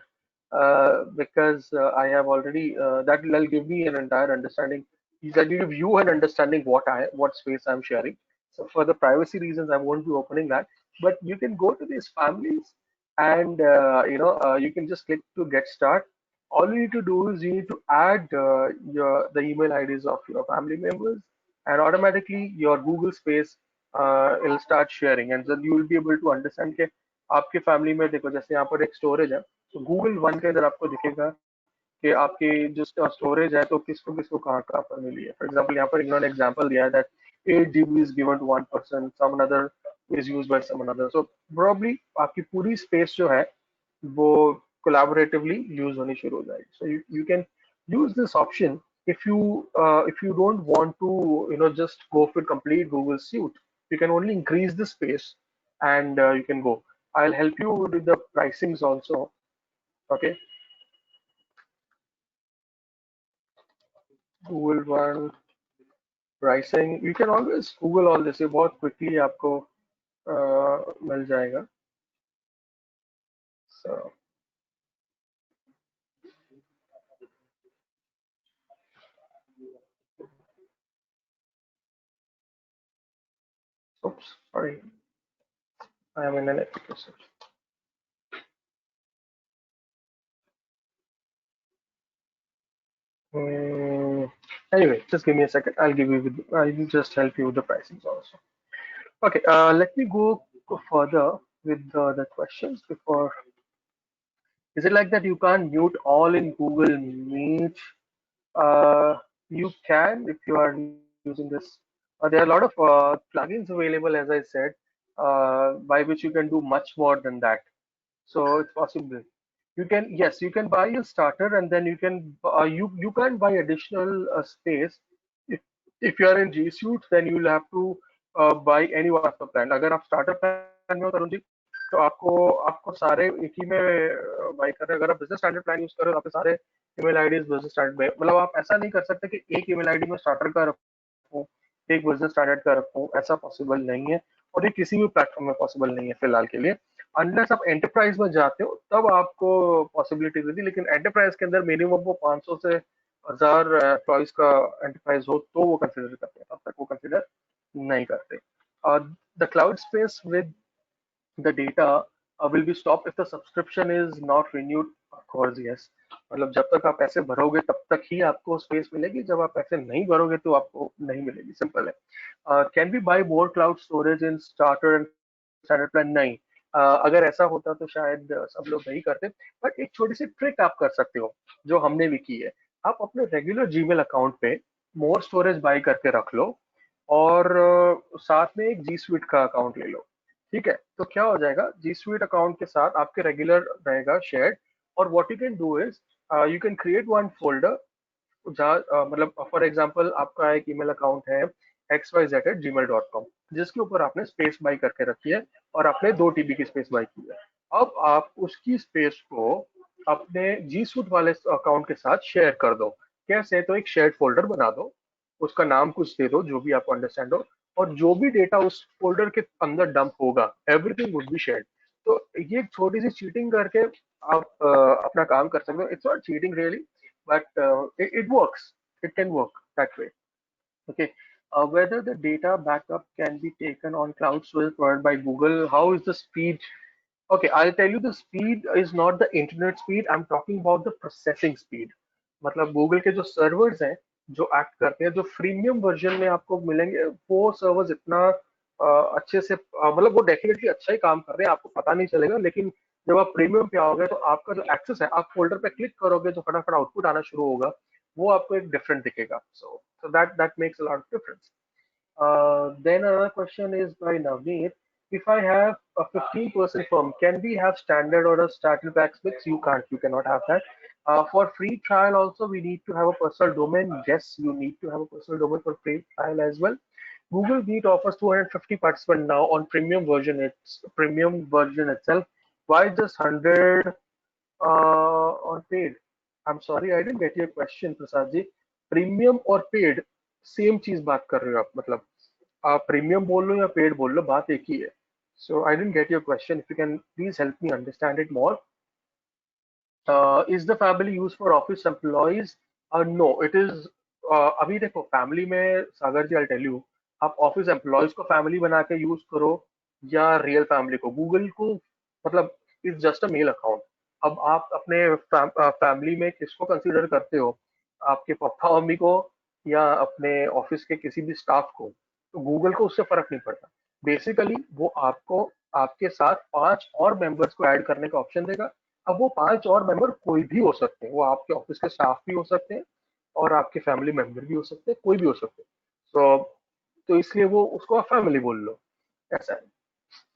because I have already that will give me an entire understanding. That will give you an understanding what space I'm sharing. So for the privacy reasons, I won't be opening that. But you can go to these families and you can just click to get start. All you need to do is you need to add the email IDs of your family members, and automatically your Google Space will start sharing, and then you will be able to understand कि आपके family में देखो जैसे यहाँ पर एक storage है, तो गूगल वन के अंदर आपको दिखेगा कि आपकी जो स्टोरेज है तो किसको किसको कहाँ कहाँ पर मिली है. फॉर एग्जाम्पल यहाँ पर इन्होंने एग्जाम्पल दिया है that 8 GB is given to one person, some another is used by some another. So probably आपकी पूरी स्पेस जो है वो collaboratively use होनी शुरू हो जाएगी. So you can use this option if you don't want to just go for complete Google Suite. You can only increase the space and you can go. I'll help you with the pricings also. Okay, Google One pricing. You can always Google all this. ये बहुत quickly आपको मिल जाएगा. So oops, sorry, I am in an application. Mm, anyway, just give me a second. I'll just help you with the pricings also. Okay, let me go further with the questions before. Is it like that you can't mute all in Google Meet? You can if you are using this. There are a lot of plugins available, as I said, by which you can do much more than that. So it's possible. You can, yes, you can buy a starter, and then you can you can buy additional space. If if you are in G Suite, then you will have to buy any one of the plan. अगर आप starter plan में हो तरुण जी, तो आपको आपको सारे एक ही में buy कर रहे हैं. अगर आप business standard plan यूज कर रहे हो, तो आपके सारे email IDs business standard में, मतलब आप ऐसा नहीं कर सकते कि एक email ID में starter का रखूं, एक business standard का रखूं, ऐसा possible नहीं है, और ये किसी भी प्लेटफॉर्म में पॉसिबल नहीं है फिलहाल के लिए. अनलेस आप एंटरप्राइज में जाते हो तब आपको पॉसिबिलिटी देती, लेकिन एंटरप्राइज के अंदर मिनिमम वो 500 से 1000 एम्प्लॉइज का एंटरप्राइज हो तो वो कंसिडर करते हैं, तब तक वो कंसिडर नहीं करते. और the cloud space with the data will be stopped if the subscription is not renewed. Of course, yes. मतलब जब तक आप पैसे भरोगे तब तक ही आपको स्पेस मिलेगी, जब आप पैसे नहीं भरोगे तो आपको नहीं मिलेगी. सिंपल है. Can be by more cloud storage in starter and standard plan? नहीं. अगर ऐसा होता तो शायद सब लोग नहीं करते. बट एक छोटी सी ट्रिक आप कर सकते हो जो हमने भी की है. आप अपने रेगुलर जीमेल अकाउंट पे मोर स्टोरेज बाय करके रख लो, और साथ में एक जी स्वीट का अकाउंट ले लो. ठीक है, तो क्या हो जाएगा, जी स्वीट अकाउंट के साथ आपके रेगुलर रहेगा शेयर्ड. और what you can do is you can create one folder जहाँ मतलब फॉर एग्जांपल आपका एक ईमेल अकाउंट है xyz@gmail.com, जिसके ऊपर आपने स्पेस बाई करके रखी है और आपने 2 TB की स्पेस बाई की है. अब आप उसकी स्पेस को अपने जी सूट वाले अकाउंट के साथ शेयर कर दो. कैसे? तो एक शेयर्ड फोल्डर बना दो, उसका नाम कुछ दे दो जो भी आपको अंडरस्टैंड हो, और जो भी डेटा उस फोल्डर के अंदर डंप होगा एवरीथिंग वुड बी शेयर्ड. तो ये एक छोटी सी चीटिंग करके आप अपना काम कर सकते हो. It's not cheating really, but it works. It can work that way. Okay. Whether the data backup can be taken on cloud storage provided by Google, how is the speed? Okay, I'll tell you the speed is not the internet speed. I'm talking about the processing speed. मतलब Google के जो servers हैं जो act करते हैं, जो freemium version में आपको मिलेंगे, वो सर्वर्स इतना अच्छे से मतलब वो डेफिनेटली अच्छा ही काम कर रहे हैं, आपको पता नहीं चलेगा. लेकिन जब आप प्रीमियम पे आओगे तो आपका जो एक्सेस है, आप फोल्डर पे क्लिक करोगे तो फटाफट आउटपुट आना शुरू होगा, वो आपको एक डिफरेंट दिखेगा. So that makes a lot of difference. Then another question is by Navneet. If I have a 15% firm, can we have standard or a starter packs mix? You can't. You cannot have that. For free trial also, we need to have a personal domain. Yes, you need to have a personal domain for free trial as well. Google Meet offers 250 participants now on premium version. It's premium version itself. Why just 100 on paid? I'm sorry, I didn't get your question, Prasad ji. Premium और paid same चीज बात कर रहे हो आप, मतलब आप premium बोल लो या पेड बोल लो, बात एक ही है. So I didn't get your question. If you can please help me understand it more. Is the family use for office employees? No, it is. अभी देखो फैमिली में Sagar ji, I tell you, आप ऑफिस एम्प्लॉयज को family बना के use करो या real family को, गूगल को मतलब is just a mail account. अब आप अपने फैमिली में किसको कंसीडर करते हो, आपके पापा मम्मी को या अपने ऑफिस के किसी भी स्टाफ को? तो गूगल को उससे फर्क नहीं पड़ता। बेसिकली वो आपको आपके साथ 5 और मेंबर्स को ऐड करने का ऑप्शन देगा। अब वो 5 और मेंबर कोई भी हो सकते हैं, वो आपके ऑफिस के स्टाफ भी हो सकते हैं और आपके फैमिली मेंबर भी हो सकते हैं, कोई भी हो सकते हैं। तो इसलिए वो उसको आप फैमिली बोल लो, ऐसा है।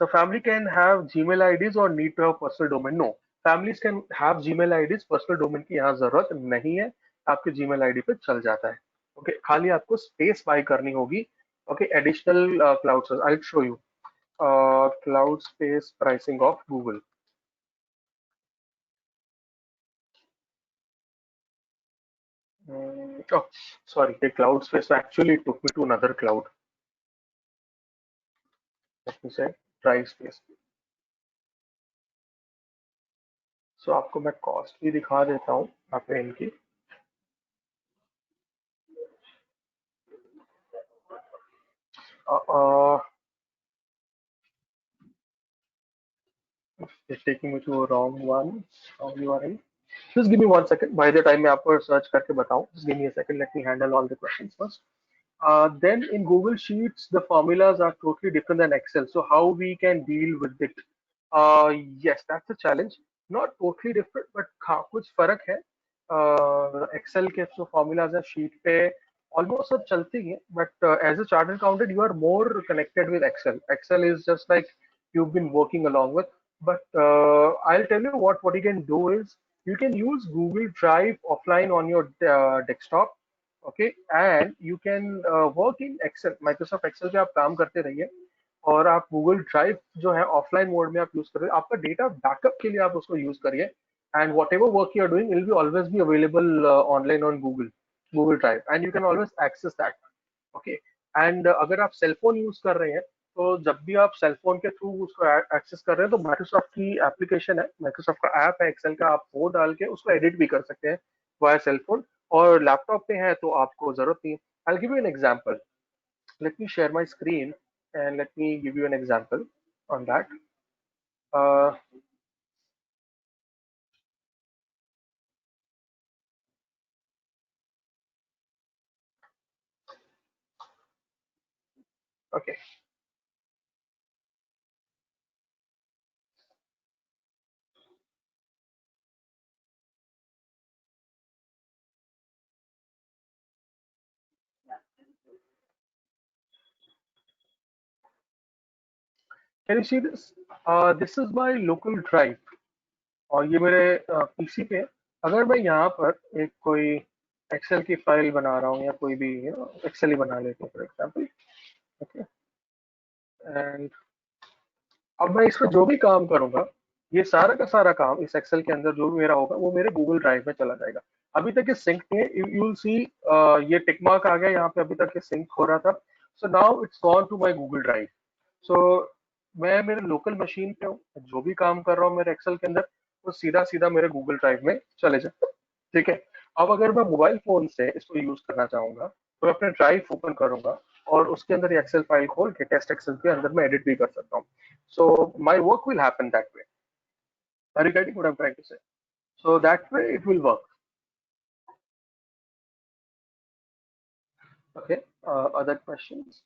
The family can have Gmail IDs or need to have personal domain. No, families can have Gmail IDs. Personal domain की यहाँ जरूरत नहीं है, आपके Gmail ID पे चल जाता है। ओके, खाली आपको स्पेस बाय करनी होगी। Okay, additional cloud service, I show you cloud space pricing of Google. Oh, sorry, the cloud space actually took me to another cloud. Let me say try space. So आपको मैं cost भी दिखा देता हूँ यहाँ पे इनकी। uh, it's taking me to a wrong one, wrong URL. Just give me 1 second. By the time मैं आपको search करके बताऊँ, just give me a second. Let me handle all the questions first. Then in Google Sheets, the formulas are totally different than Excel. So how we can deal with it? Yes, that's a challenge. Not totally different, but हाँ कुछ फर्क है। Excel के जो formulas हैं sheet पे almost सब चलती हैं, but as a chartered accountant, you are more connected with Excel. Excel is just like you've been working along with. But I'll tell you what you can do is you can use Google Drive offline on your desktop. Okay, and you can work in Excel, Microsoft Excel पे आप काम करते रहिए और आप Google drive जो है offline mode में आप यूज कर रहे हैं, आपका डेटा बैकअप के लिए आप उसको यूज करिए। And whatever work you are doing will be always be available online on Google Drive and you can always access that. Okay, and अगर आप सेलफोन यूज कर रहे हैं तो जब भी आप सेलफोन के थ्रू उसको एक्सेस कर रहे हैं तो माइक्रोसॉफ्ट की एप्लीकेशन है, माइक्रोसॉफ्ट का ऐप है एक्सेल का, आप वो डाल के उसको एडिट भी कर सकते हैं वाया सेलफोन। और लैपटॉप पे है तो आपको जरूरत नहीं है। I give you an example, let me share my screen and let me give you an example on that. Okay, can you see this? This is my local drive और ये मेरे पीसी पे है। अगर मैं यहाँ पर एक कोई एक्सेल की फाइल बना रहा हूँ या कोई भी एक्सेल ही बना लेते हैं फॉर एग्जांपल। ओके, एंड अब मैं इस पर जो भी काम करूंगा, ये सारा का सारा काम इस एक्सेल के अंदर जो भी मेरा होगा वो मेरे गूगल ड्राइव में चला जाएगा। अभी तक ये सिंक नहीं है, यू विल सी ये टिक मार्क आ गया यहाँ पे, अभी तक ये सिंक हो रहा था। So now it's gone to my Google drive. So मैं मेरे लोकल मशीन पे हूँ, जो भी काम कर रहा हूँ मेरे एक्सेल के अंदर वो सीधा सीधा मेरे गूगल ड्राइव में चले जाए। ठीक है, अब अगर मैं मोबाइल फोन से इसको यूज करना चाहूंगा तो मैं अपने ड्राइव ओपन करूंगा और उसके अंदर एक्सेल फाइल खोल के टेस्ट एक्सेल के अंदर मैं एडिट भी कर सकता हूँ। So my work will happen that way. Are you getting what I'm trying to say? So that way it will work. Okay. Other questions?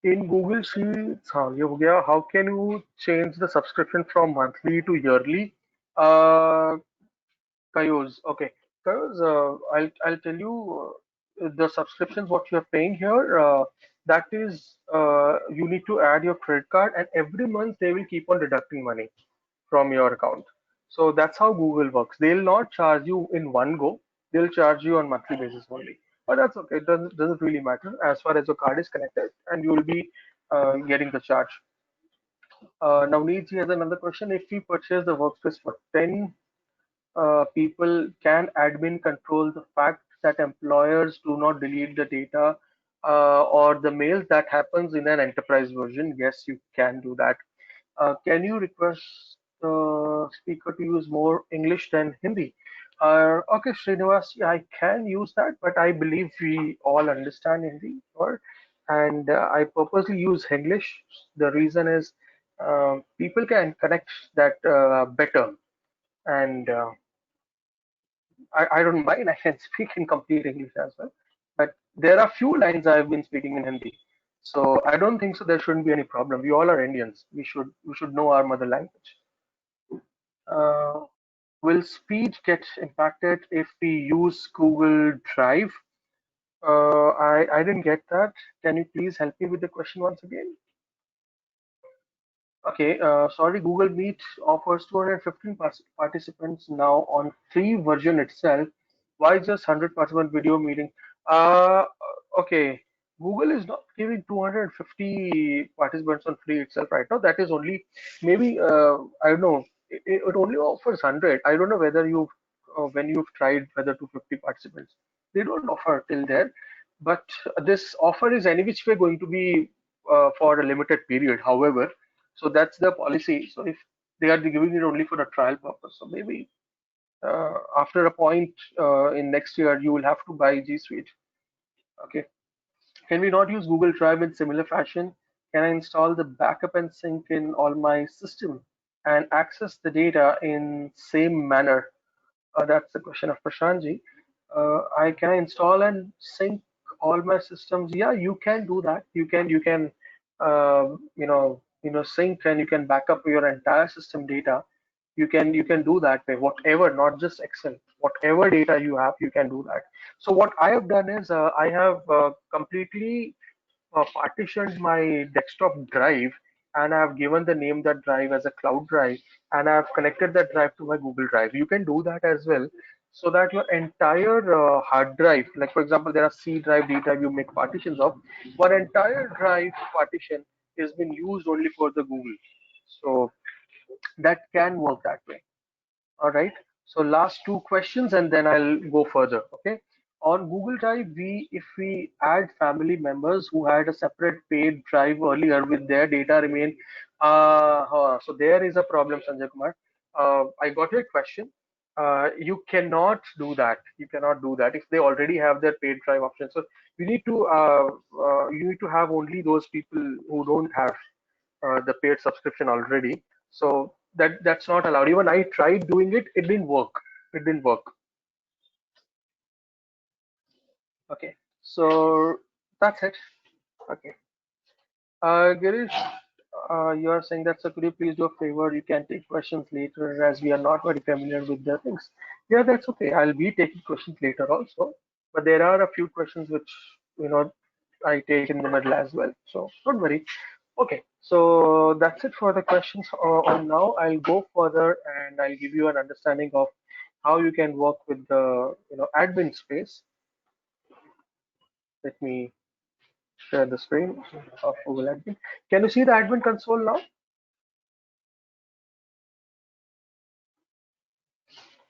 In Google Sheets, हाँ ये हो गया. How can you change the subscription from monthly to yearly? Uh, Kayos, okay. Kayos, I'll tell you the subscriptions what you're paying here. That is, you need to add your credit card, and every month they will keep on deducting money from your account. So that's how Google works. They'll not charge you in one go. They'll charge you on monthly basis only. But that's okay. It doesn't really matter as far as your card is connected, and you will be getting the charge. Navneet ji has another question. If we purchase the workspace for 10 people, can admin control the fact that employers do not delete the data or the mails that happens in an enterprise version? Yes, you can do that. Can you request the speaker to use more English than Hindi? Okay, Srinivas, I can use that, but I believe we all understand Hindi, or and I purposely use English. The reason is people can connect that better. And I don't mind. I can speak in complete English as well. But there are few lines I've been speaking in Hindi. So I don't think so there shouldn't be any problem. We all are Indians. We should know our mother language. Uh, will speed get impacted if we use Google Drive? I didn't get that. Can you please help me with the question once again? Okay, sorry, Google Meet offers 215 participants now on free version itself. Why just 100 participant video meeting? Uh, okay, Google is not giving 250 participants on free itself right now. That is only maybe I don't know. It only offers 100. I don't know whether when you've tried whether 250 participants. They don't offer till there, but this offer is any which way going to be for a limited period. However, so that's the policy. So if they are giving it only for a trial purpose, so maybe after a point in next year, you will have to buy G Suite. Okay. Can we not use Google Drive in similar fashion? Can I install the backup and sync in all my system and access the data in same manner? That's the question of Prashantji. I can install and sync all my systems. Yeah, you can do that. You can sync, and you can back up your entire system data. You can do that way. Whatever, not just Excel. Whatever data you have, you can do that. So what I have done is I have completely partitioned my desktop drive, and I've given the name that drive as a cloud drive, and I've connected that drive to my Google Drive. You can do that as well, so that your entire hard drive, like for example, there are C drive, D drive, you make partitions of. One entire drive partition is been used only for the Google. So that can work that way. All right. So last two questions and then I'll go further. Okay. On Google Drive, if we add family members who had a separate paid drive earlier with their data remain, so there is a problem, Sanjay Kumar. I got your question. You cannot do that. You cannot do that if they already have their paid drive option. So you need to have only those people who don't have the paid subscription already. So that's not allowed. Even I tried doing it, it didn't work. It didn't work. Okay, so that's it. Okay, Girish, you are saying that, so could you please do a favor? You can take questions later as we are not very familiar with the things. Yeah, that's okay. I'll be taking questions later also, but there are a few questions which you know I take in the middle as well. So don't worry. Okay, so that's it for the questions on now. I'll go further and I'll give you an understanding of how you can work with the admin space. Let me share the screen of Google Admin. Can you see the admin console now?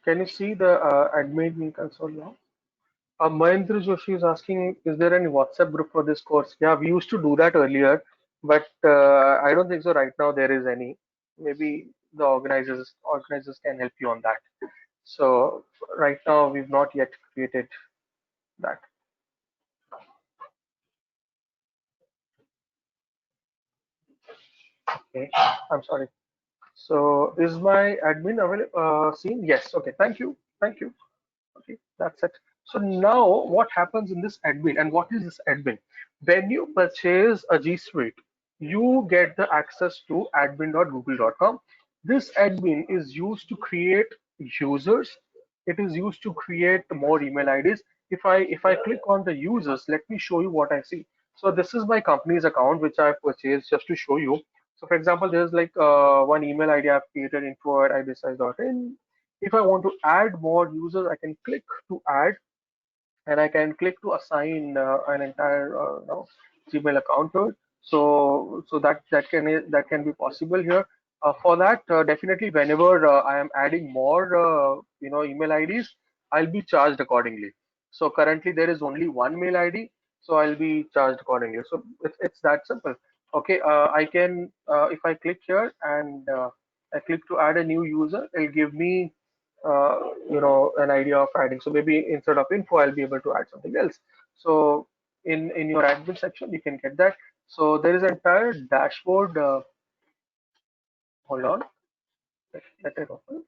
Can you see the admin console now? Mahendra Joshi is asking, is there any WhatsApp group for this course? Yeah, we used to do that earlier, but I don't think so right now there is any. Maybe the organizers can help you on that. So right now we've not yet created that. Okay, I'm sorry. So is my admin available? Seen? Yes. Okay. Thank you. Thank you. Okay, that's it. So now what happens in this admin, and what is this admin? When you purchase a G Suite, you get the access to admin.google.com. This admin is used to create users. It is used to create more email IDs. If I click on the users, let me show you what I see. So this is my company's account which I've purchased just to show you. So for example, there's like one email ID I've created, info@ibsize.in. If I want to add more users, I can click to add, and I can click to assign an entire Gmail account to it. So that can be possible here. For that, definitely whenever I am adding more email IDs, I'll be charged accordingly. So currently there is only one mail ID, so I'll be charged accordingly. So it's that simple. Okay, I can if I click here and I click to add a new user, it'll give me an idea of adding. So maybe instead of info, I'll be able to add something else. So in your admin section, you can get that. So there is an entire dashboard Hold on. Let it open.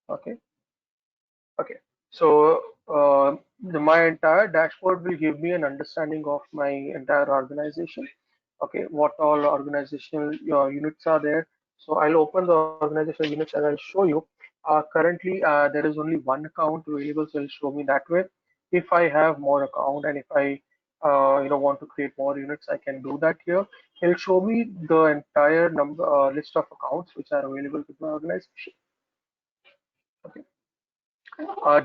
Okay. Okay. So my entire dashboard will give me an understanding of my entire organization. Okay, what all organizational units are there. So I'll open the organizational units and I'll show you. Currently, there is only one account available, so it'll show me that way. If I have more account and if I want to create more units, I can do that here. It'll show me the entire number list of accounts which are available with my organization. Okay.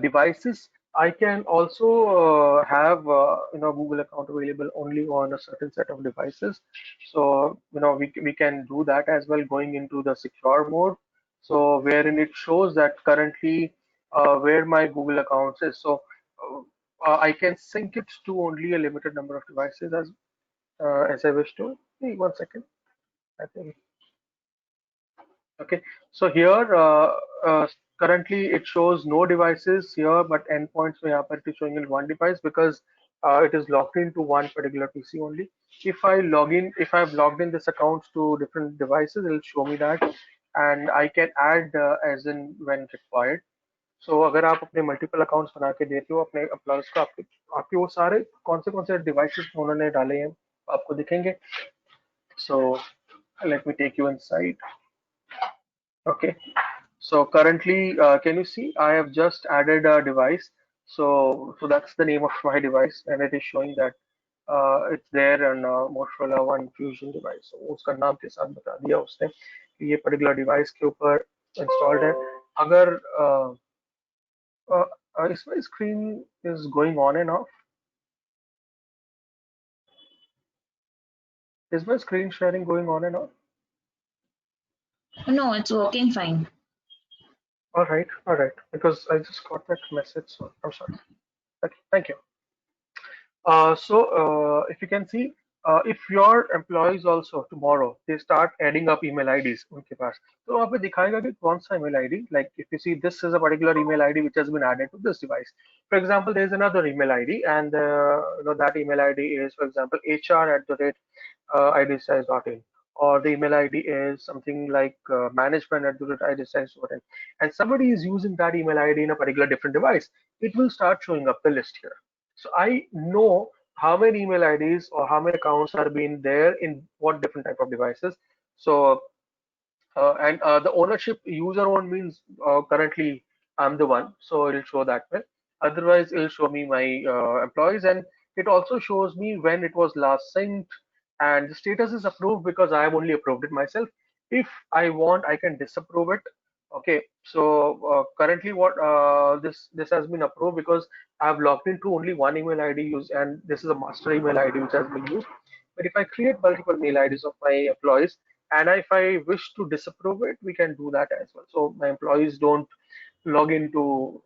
Devices, I can also have Google account available only on a certain set of devices. So we can do that as well, going into the secure mode. So wherein it shows that currently where my Google accounts is. So I can sync it to only a limited number of devices as I wish to. Hey, 1 second. I think. Okay, so here uh, currently it shows no devices here, but endpoints में यहाँ पर it is showing in one device because it is logged into one particular PC only. If I've logged in this account to different devices, it will show me that, and I can add as in when required. So अगर आप अपने multiple accounts बना के देते हो अपने employees को, आपके वो सारे कौन से devices उन्होंने डाले हैं आपको दिखेंगे. So let me take you inside. Okay. So currently, can you see I have just added a device. So that's the name of my device, and it is showing that it's there on Motorola One Fusion device. So उसका नाम के साथ बता दिया उसने कि ये particular device के ऊपर installed है. अगर इसमें screen is going on and off. Is my screen sharing going on and off? No, it's working fine. All right. Because I just got that message, so I'm sorry. Okay, thank you. If you can see, if your employees also tomorrow they start adding up email IDs उनके पास, तो वहाँ पे दिखाएगा कि कौन सा email ID. Like if you see this is a particular email ID which has been added to this device. For example, there is another email ID, and that email ID is, for example, hr@idsize.in, or the email ID is something like management@idsize.in, and somebody is using that email ID in a particular different device. It will start showing up the list here. So I know how many email IDs or how many accounts are being there in what different type of devices. So and the ownership user one means currently I'm the one, so it'll show that way. Otherwise, it'll show me my employees, and it also shows me when it was last synced, and the status is approved because I have only approved it myself. If I want, I can disapprove it. Okay, so currently what this has been approved because I've logged into only one email ID use, and this is a master email ID which has been used. But if I create multiple mail IDs of my employees, and if I wish to disapprove it, we can do that as well. So my employees don't log into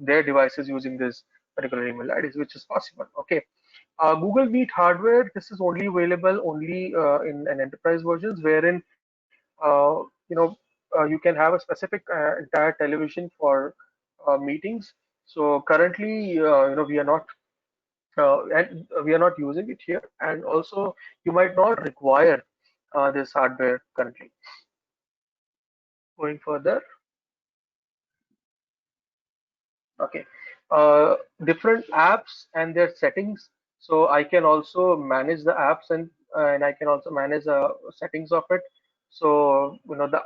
their devices using this particular email IDs, which is possible. Okay. Google Meet hardware, this is only available only in an enterprise versions, wherein you can have a specific entire television for meetings. So currently, we are not using it here, and also you might not require this hardware currently. Going further, okay, different apps and their settings. So I can also manage the apps, and I can also manage the settings of it. So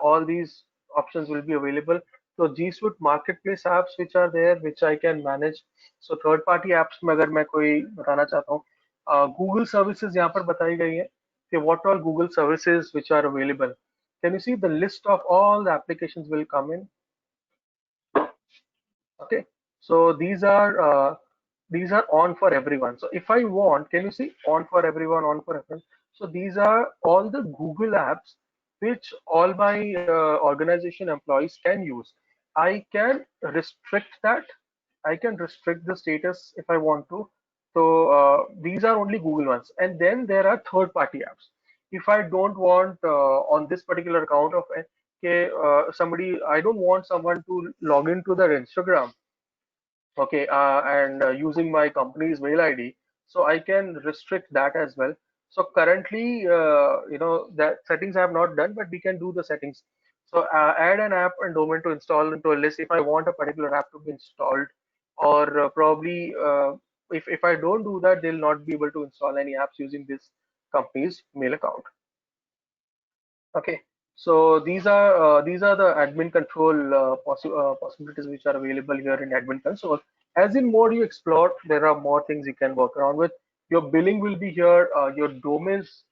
all these options will be available. So G Suite marketplace apps which are there, which I can manage. So third party apps में अगर मैं कोई बताना चाहता हूँ, Google services यहाँ पर बताई गई है कि what all Google services which are available. Can you see the list of all the applications will come in? Okay, so these are on for everyone. So if I want, can you see on for everyone, on for everyone? So these are all the Google apps which all my organization employees can use. I can restrict that. I can restrict the status if I want to. So these are only Google ones, and then there are third-party apps. If I don't want on this particular account of okay, somebody, I don't want someone to log into their Instagram, okay, and using my company's mail ID, so I can restrict that as well. So currently, that settings I have not done, but we can do the settings. So add an app and domain to install into a list if I want a particular app to be installed, or probably if I don't do that, they'll not be able to install any apps using this company's mail account. Okay, so these are the admin control possibilities which are available here in admin console. As in more you explore, there are more things you can work around with. Your billing will be here, your domains,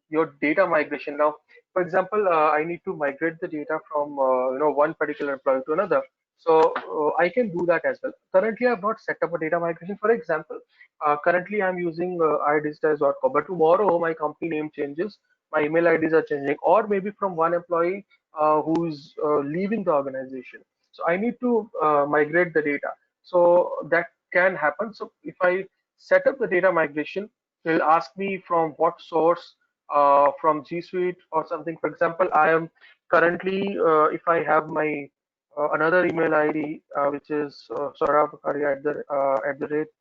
your data migration. Now, for example, I need to migrate the data from one particular employee to another. So I can do that as well. Currently, I have not set up a data migration. For example, currently I'm using idigitize.com, but tomorrow my company name changes, my email IDs are changing, or maybe from one employee who's leaving the organization. So I need to migrate the data. So that can happen. So if I set up the data migration, it'll ask me from what source, from G Suite or something. For example, I am currently, if I have my another email ID, which is Sohrab A Vakharia at the rate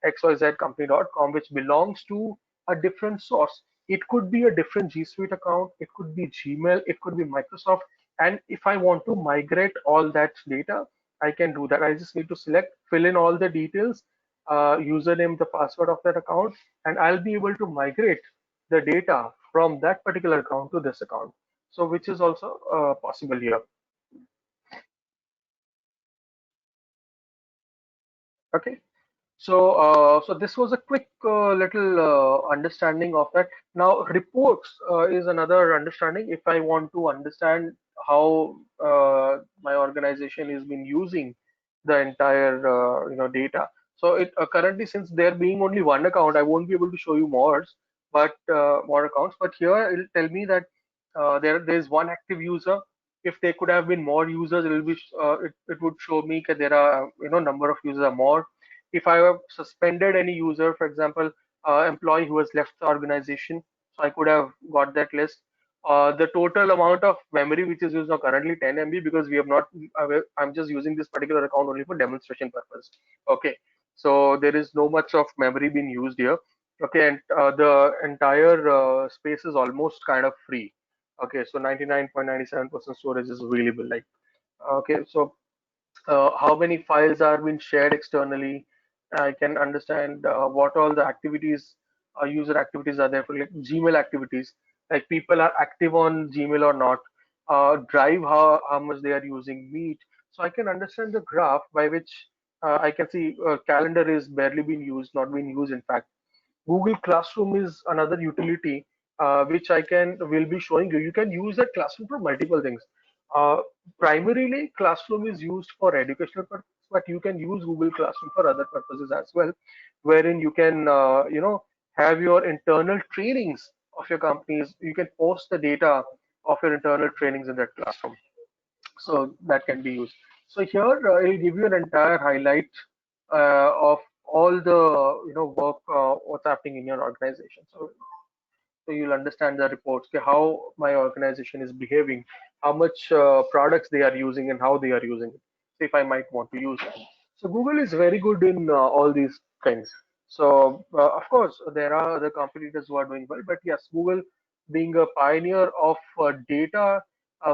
xyzcompany.com, which belongs to a different source. It could be a different G Suite account, it could be Gmail, it could be Microsoft. And if I want to migrate all that data, I can do that. I just need to select, fill in all the details, username, the password of that account, and I'll be able to migrate the data from that particular account to this account. So, which is also possible here. Okay. So this was a quick little understanding of that. Now, reports is another understanding. If I want to understand how my organization has been using the entire data. So it currently, since there being only one account, I won't be able to show you more accounts. But here it'll tell me that there's one active user. If there could have been more users, it would show me that there are number of users are more. If I have suspended any user, for example, employee who has left the organization, so I could have got that list. The total amount of memory which is used now currently 10 MB, because we have not. I'm just using this particular account only for demonstration purpose. Okay, so there is no much of memory being used here. Okay, and the entire space is almost kind of free. Okay, so 99.97% storage is available. Like, okay, so how many files are being shared externally. I can understand what all the activities, user activities are there for, like Gmail activities, like people are active on Gmail or not. Drive, how much they are using, Meet. So I can understand the graph by which I can see calendar is barely being used, not being used in fact. Google Classroom is another utility which I can will be showing you. You can use that Classroom for multiple things. Uh, Primarily, Classroom is used for educational purposes, but you can use Google Classroom for other purposes as well, wherein you can have your internal trainings of your companies. You can post the data of your internal trainings in that classroom, so that can be used. So here it'll give you an entire highlight of all the work what's happening in your organization. So you'll understand the reports, okay, how my organization is behaving, how much products they are using and how they are using it. So if I might want to use that. So Google is very good in all these things. So of course there are other competitors who are doing well, but yes, Google being a pioneer of data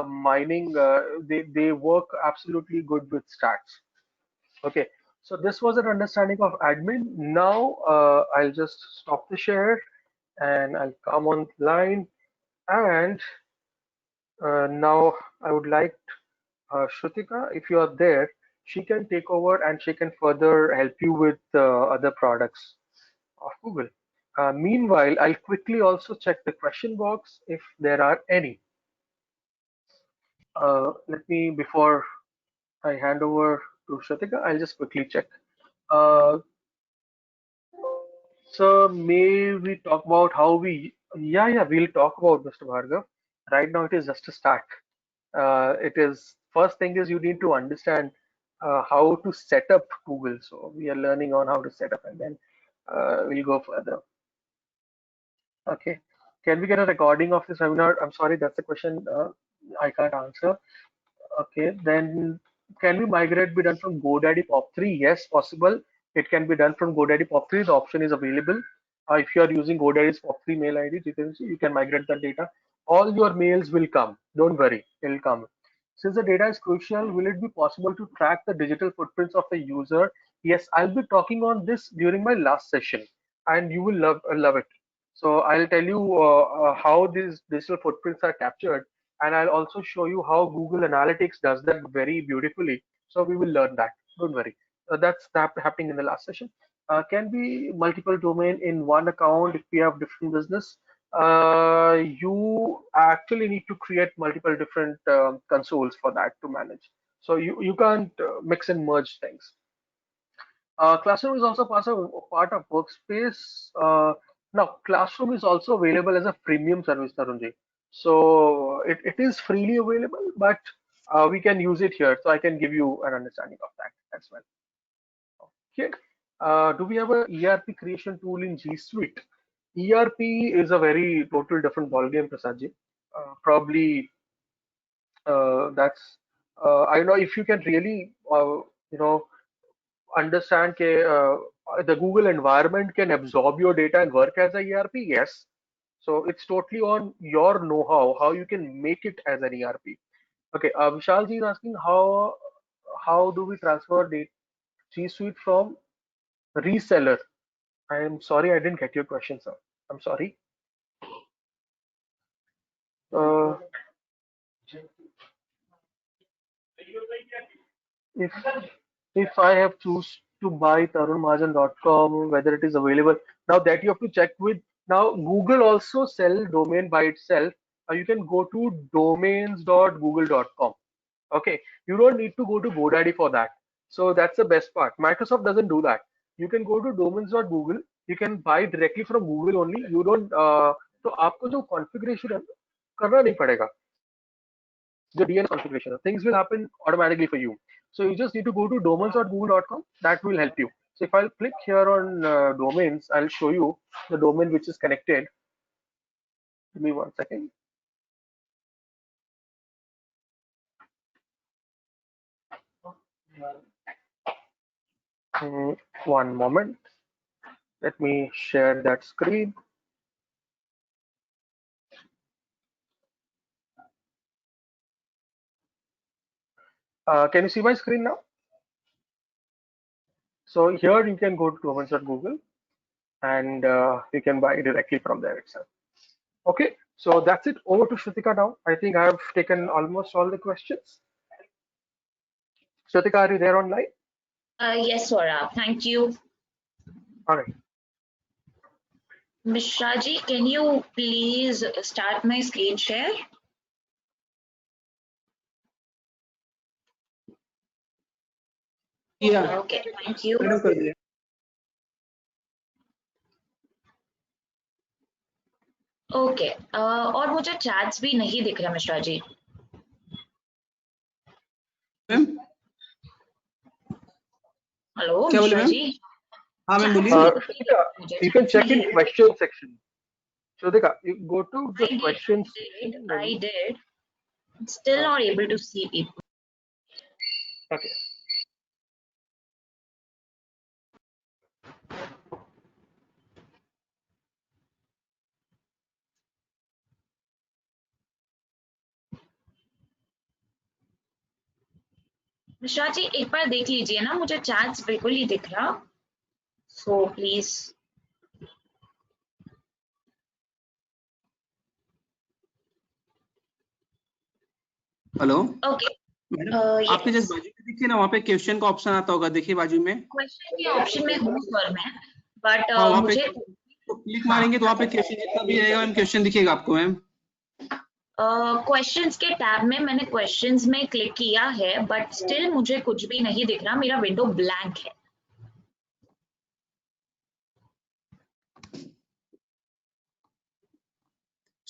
mining, they work absolutely good with stats. Okay, so this was an understanding of admin. Now I'll just stop the share and I'll come online. And now I would like Shrutika, if you are there, she can take over and she can further help you with other products of Google. Meanwhile, I'll quickly also check the question box if there are any. Let me, before I hand over to Shrutika, I'll just quickly check. Uh, So may we talk about how we, yeah, we'll talk about Mr. Bhargav. Right now it is just a start. It is, first thing is you need to understand how to set up Google. So we are learning on how to set up, and then we'll go further. Okay. Can we get a recording of this webinar? I'm sorry, that's the question I can't answer. Okay, then can we migrate be done from GoDaddy POP3? Yes, possible. It can be done from GoDaddy POP3. The option is available. If you are using GoDaddy's POP3 mail IDs, you can migrate that data. All your mails will come. Don't worry, it'll come. Since the data is crucial, will it be possible to track the digital footprints of a user? Yes, I'll be talking on this during my last session, and you will love it. So I'll tell you how these digital footprints are captured, and I'll also show you how Google Analytics does that very beautifully. So we will learn that. Don't worry. That's happening in the last session. Can be multiple domain in one account if we have different business. You actually need to create multiple different consoles for that to manage. So you can't mix and merge things. Classroom is also part of Workspace. Now, Classroom is also available as a premium service, Tarunji. So it is freely available, but we can use it here. So I can give you an understanding of that as well. Okay. Do we have a ERP creation tool in G Suite? ERP is a very total different ballgame, Prasadji. Probably that's I don't know if you can really you know understand the Google environment can absorb your data and work as a ERP. Yes. So it's totally on your know-how how you can make it as an ERP. Okay. Vishal ji is asking how do we transfer the G Suite from reseller? I am sorry, I didn't get your question, sir. I'm sorry. Uh, if if I have choose to buy tarunmahajan.com, whether it is available now, that you have to check with. Now Google also sell domain by itself. You can go to domains.google.com. Okay, you don't need to go to GoDaddy for that. So that's the best part. Microsoft doesn't do that. You can go to domains.google. You can buy directly from Google only. You don't. तो आपको जो configuration है करना नहीं पड़ेगा. The DNS configuration. Things will happen automatically for you. So you just need to go to domains.google.com. That will help you. So if I'll click here on domains, I'll show you the domain which is connected. Give me 1 second. One moment. Let me share that screen. Can you see my screen now? So here you can go to domains.google and you can buy directly from there itself. Okay, so that's it. Over to Shrutika now. I think I have taken almost all the questions. Shrutika, are you there online? Yes, Sohrab. Thank you. All right. Mishra ji, can you please start my screen share? Yeah. Okay, thank you. Madam कर दिया. Okay और मुझे chats भी नहीं दिख रहा Mishra ji. Ma'am hello क्या बोले मिश्रा मैम? जी. हाँ मैम बोलिए. Shrutika, you can check in question section. Shrutika, you go to the questions. I did. Still not able to see people. Okay. Mishra ji एक बार देख लीजिए ना, मुझे चैट्स बिल्कुल नहीं दिख रहा. So please. Hello. Okay. Madam आपके जस्ट बाजू में देखिए ना, वहाँ पे क्वेश्चन का ऑप्शन आता होगा, देखिए बाजू में. क्वेश्चन के ऑप्शन में हूँ सर मैं, बट मुझे तो क्लिक मारेंगे तो वहाँ पे क्वेश्चन जितना भी रहेगा मैम, क्वेश्चन दिखेगा आपको मैम. क्वेश्चंस के टैब में मैंने क्वेश्चंस में क्लिक किया है, बट स्टिल मुझे कुछ भी नहीं दिख रहा. मेरा विंडो ब्लैंक है.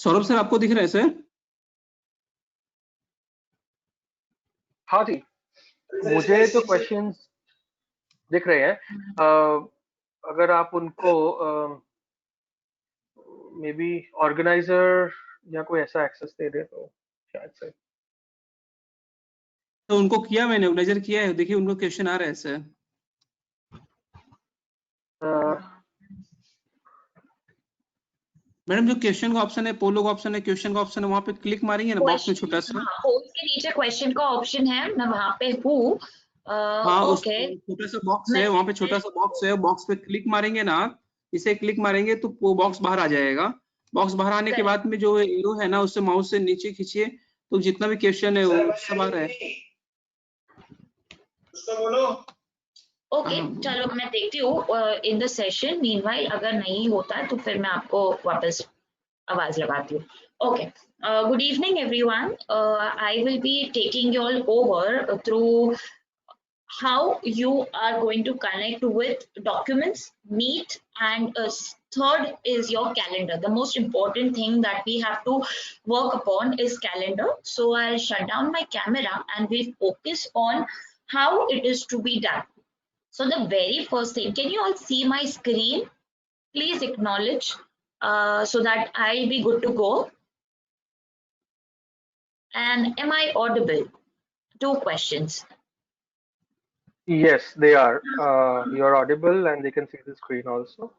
सौरभ सर आपको दिख रहा है सर? हाँ जी, मुझे तो क्वेश्चंस दिख रहे हैं. अगर आप उनको मे बी ऑर्गेनाइजर या कोई ऐसा एक्सेस दे दे तो शायद से. तो उनको किया मैंने, ऑर्गेनाइजर किया है, देखिए उनको क्वेश्चन आ रहा है सर. मैडम जो क्वेश्चन का ऑप्शन है, पोलो का ऑप्शन है, क्वेश्चन का ऑप्शन है, वहाँ पे क्लिक मारेंगे ना बॉक्स में छोटा सा। हाँ, पोस्ट के नीचे क्वेश्चन का ऑप्शन है, मैं वहां पे हूँ। हाँ, उस ओके, छोटा सा बॉक्स है, मैं वहाँ पे छोटा सा बॉक्स है, बॉक्स पे क्लिक मारेंगे ना आप, इसे क्लिक मारेंगे तो वो बॉक्स बाहर आ जाएगा। बॉक्स बाहर आने के बाद में जो एरो है ना, उससे माउस से नीचे खींचिए तो जितना भी क्वेश्चन है वो सब आ रहा है। ओके, चलो मैं देखती हूँ इन द सेशन। मीनवाइल अगर नहीं होता है तो फिर मैं आपको वापस आवाज लगाती हूँ। Okay, good evening everyone. I will be taking you all over through how you are going to connect with documents, meet, and third is your calendar. The most important thing that we have to work upon is calendar. So I'll shut down my camera and we'll focus on how it is to be done. So the very first thing, can you all see my screen? Please acknowledge so that I'll be good to go. And am I audible? Two questions. Yes, they are. You're audible and they can see the screen also.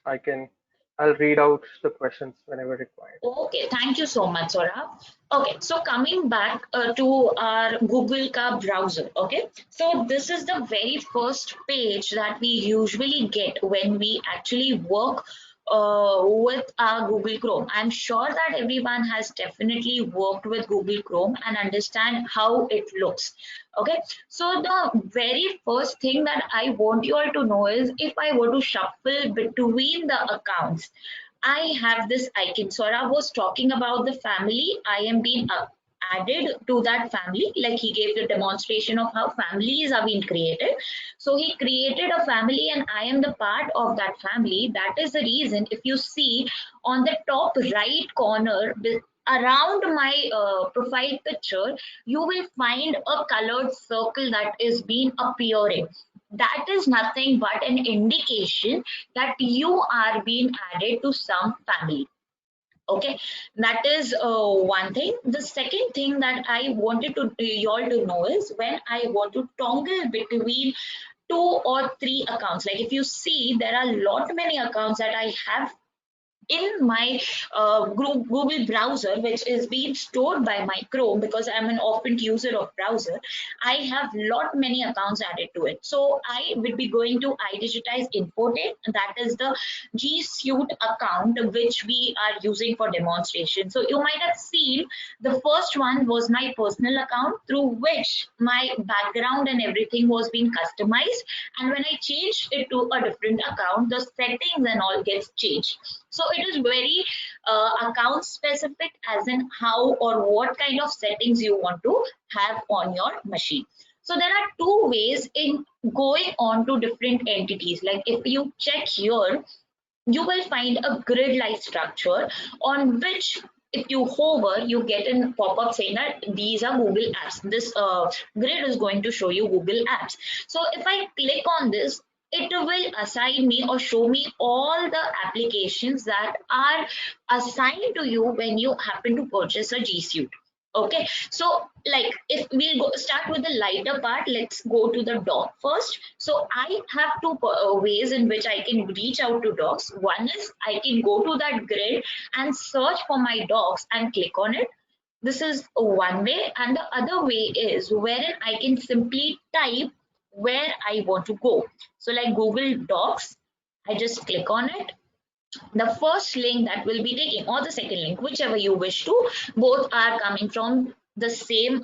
I'll read out the questions whenever required. Okay, thank you so much, Saurabh. Okay, so coming back to our Google ka browser. Okay, so this is the very first page that we usually get when we actually work with our Google Chrome. I'm sure that everyone has definitely worked with Google Chrome and understand how it looks. Okay, so the very first thing that I want you all to know is if I were to shuffle between the accounts, I have this icon. Saurabh was talking about the family. I am being added to that family. Like he gave the demonstration of how families are being created. So he created a family and I am the part of that family. That is the reason if you see on the top right corner, around my profile picture, you will find a colored circle that is being appearing. That is nothing but an indication that you are being added to some family. Okay, that is one thing. The second thing that I wanted to you all to know is when I want to toggle between 2 or 3 accounts, like if you see there are lot many accounts that I have in my Google browser, which is being stored by my Chrome because I'm an often user of browser. I have lot many accounts added to it. So I will be going to iDigitize Infotainment. That is the Gsuite account which we are using for demonstration. So you might have seen the first one was my personal account through which my background and everything was being customized. And when I changed it to a different account, the settings and all gets changed. So it is very account specific as in how or what kind of settings you want to have on your machine. So there are 2 ways in going on to different entities. Like if you check here, you will find a grid-like structure on which if you hover, you get a pop-up saying that these are Google Apps. This grid is going to show you Google Apps. So if I click on this, it will assign me or show me all the applications that are assigned to you when you happen to purchase a G Suite. Okay, so like if we go start with the lighter part, let's go to the doc first. So I have 2 ways in which I can reach out to docs. One is I can go to that grid and search for my docs and click on it. This is one way, and the other way is wherein I can simply type where I want to go. So like Google Docs, I just click on it. The first link that will be taking or the second link, whichever you wish to, both are coming from the same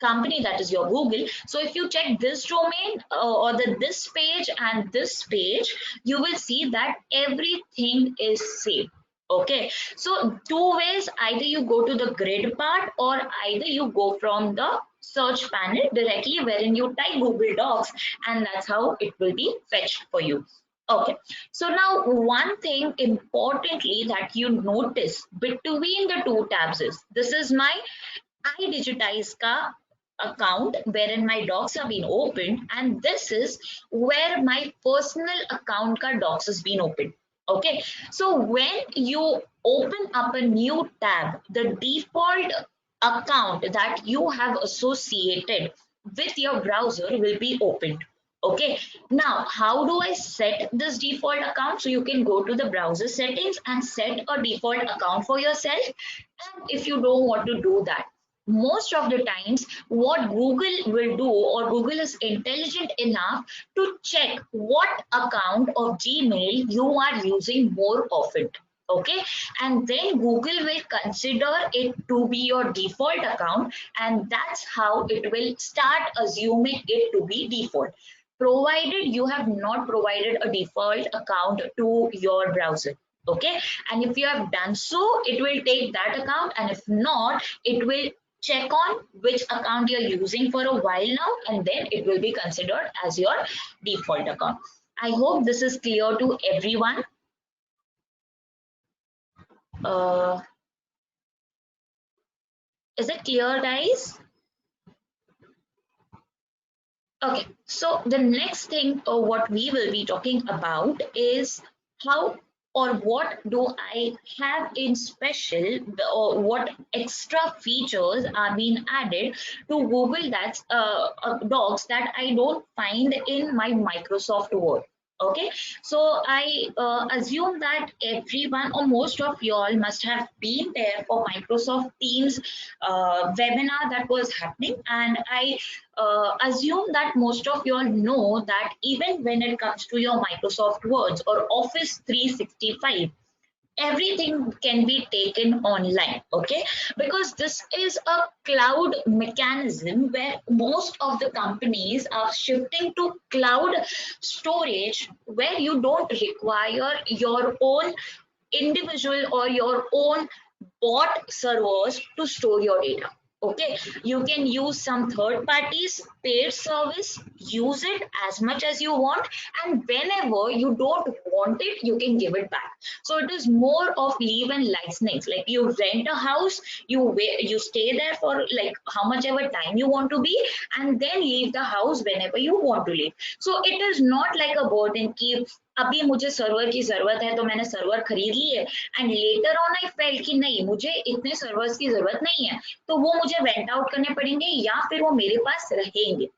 company, that is your Google. So if you check this domain or this page and this page, you will see that everything is same. Okay, so 2 ways, either you go to the grid part or either you go from the search panel directly wherein you type Google Docs and that's how it will be fetched for you. Okay, so now one thing importantly that you notice between the 2 tabs is this is my iDigitize ka account wherein my docs have been opened, and this is where my personal account ka docs has been opened. Okay, so when you open up a new tab, the default account that you have associated with your browser will be opened. Okay, now how do I set this default account? So you can go to the browser settings and set a default account for yourself. And if you don't want to do that, most of the times what Google will do, or Google is intelligent enough to check what account of Gmail you are using more often. Okay, and then Google will consider it to be your default account, and that's how it will start assuming it to be default, provided you have not provided a default account to your browser. Okay, and if you have done so, it will take that account, and if not, it will check on which account you're using for a while now, and then it will be considered as your default account. I hope this is clear to everyone. Is it clear, guys? Okay, so the next thing what we will be talking about is how or what do I have in special, or what extra features are being added to Google Docs that I don't find in my Microsoft Word. Okay, so I assume that everyone or most of y'all must have been there for Microsoft Teams webinar that was happening, and I assume that most of you all know that even when it comes to your Microsoft Words or Office 365, everything can be taken online. Okay, because this is a cloud mechanism where most of the companies are shifting to cloud storage, where you don't require your own individual or your own bot servers to store your data. Okay, you can use some third parties paid service, use it as much as you want, and whenever you don't want it, you can give it back. So it is more of leave and license. Like you rent a house, you stay there for like how much ever time you want to be, and then leave the house whenever you want to leave. So it is not like a burden ki अभी मुझे server की जरूरत है तो मैंने server खरीद ली है, and later on I felt कि नहीं मुझे इतने सर्वर्स की जरूरत नहीं है, तो वो मुझे रेंट आउट करने पड़ेंगे या फिर वो मेरे पास रहेंगे.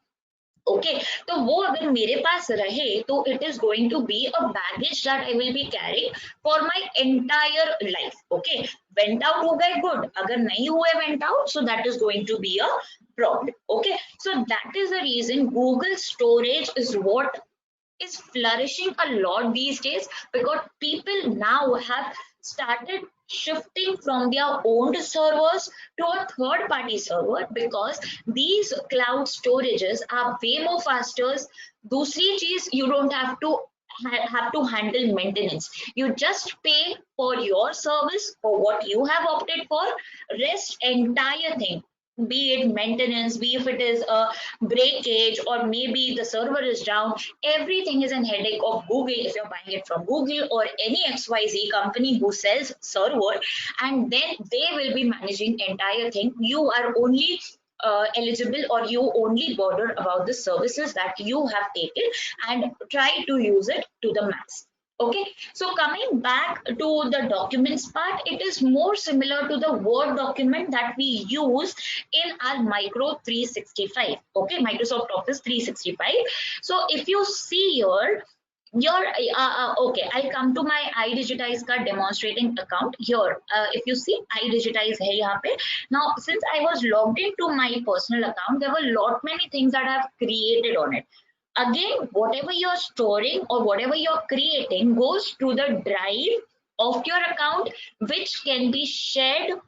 ओके, तो वो अगर मेरे पास रहे तो it is going to be a baggage that I will be carrying for my entire life. Okay, went out हो गए गुड, अगर नहीं हुए went out so that is going to be a problem. Okay, so that is the reason Google storage is what is flourishing a lot these days, because people now have started shifting from their owned servers to a third party server, because these cloud storages are way more faster. दूसरी चीज, you don't have to handle maintenance. You just pay for your service for what you have opted for. Rest entire thing, be it maintenance, be if it is a breakage, or maybe the server is down, everything is a headache of Google if you're buying it from Google or any XYZ company who sells server, and then they will be managing entire thing. You are only eligible, or you only bother about the services that you have taken and try to use it to the max. Okay, so coming back to the documents part, it is more similar to the Word document that we use in our Micro 365. Okay, Microsoft Office 365. So if you see here, your okay, I'll come to my iDigitize का demonstrating account here. If you see, iDigitize है यहाँ पे. Now, since I was logged into my personal account, there were lot many things that I've created on it. Again, whatever you're storing or whatever you're creating goes to the drive of your account, which can be shared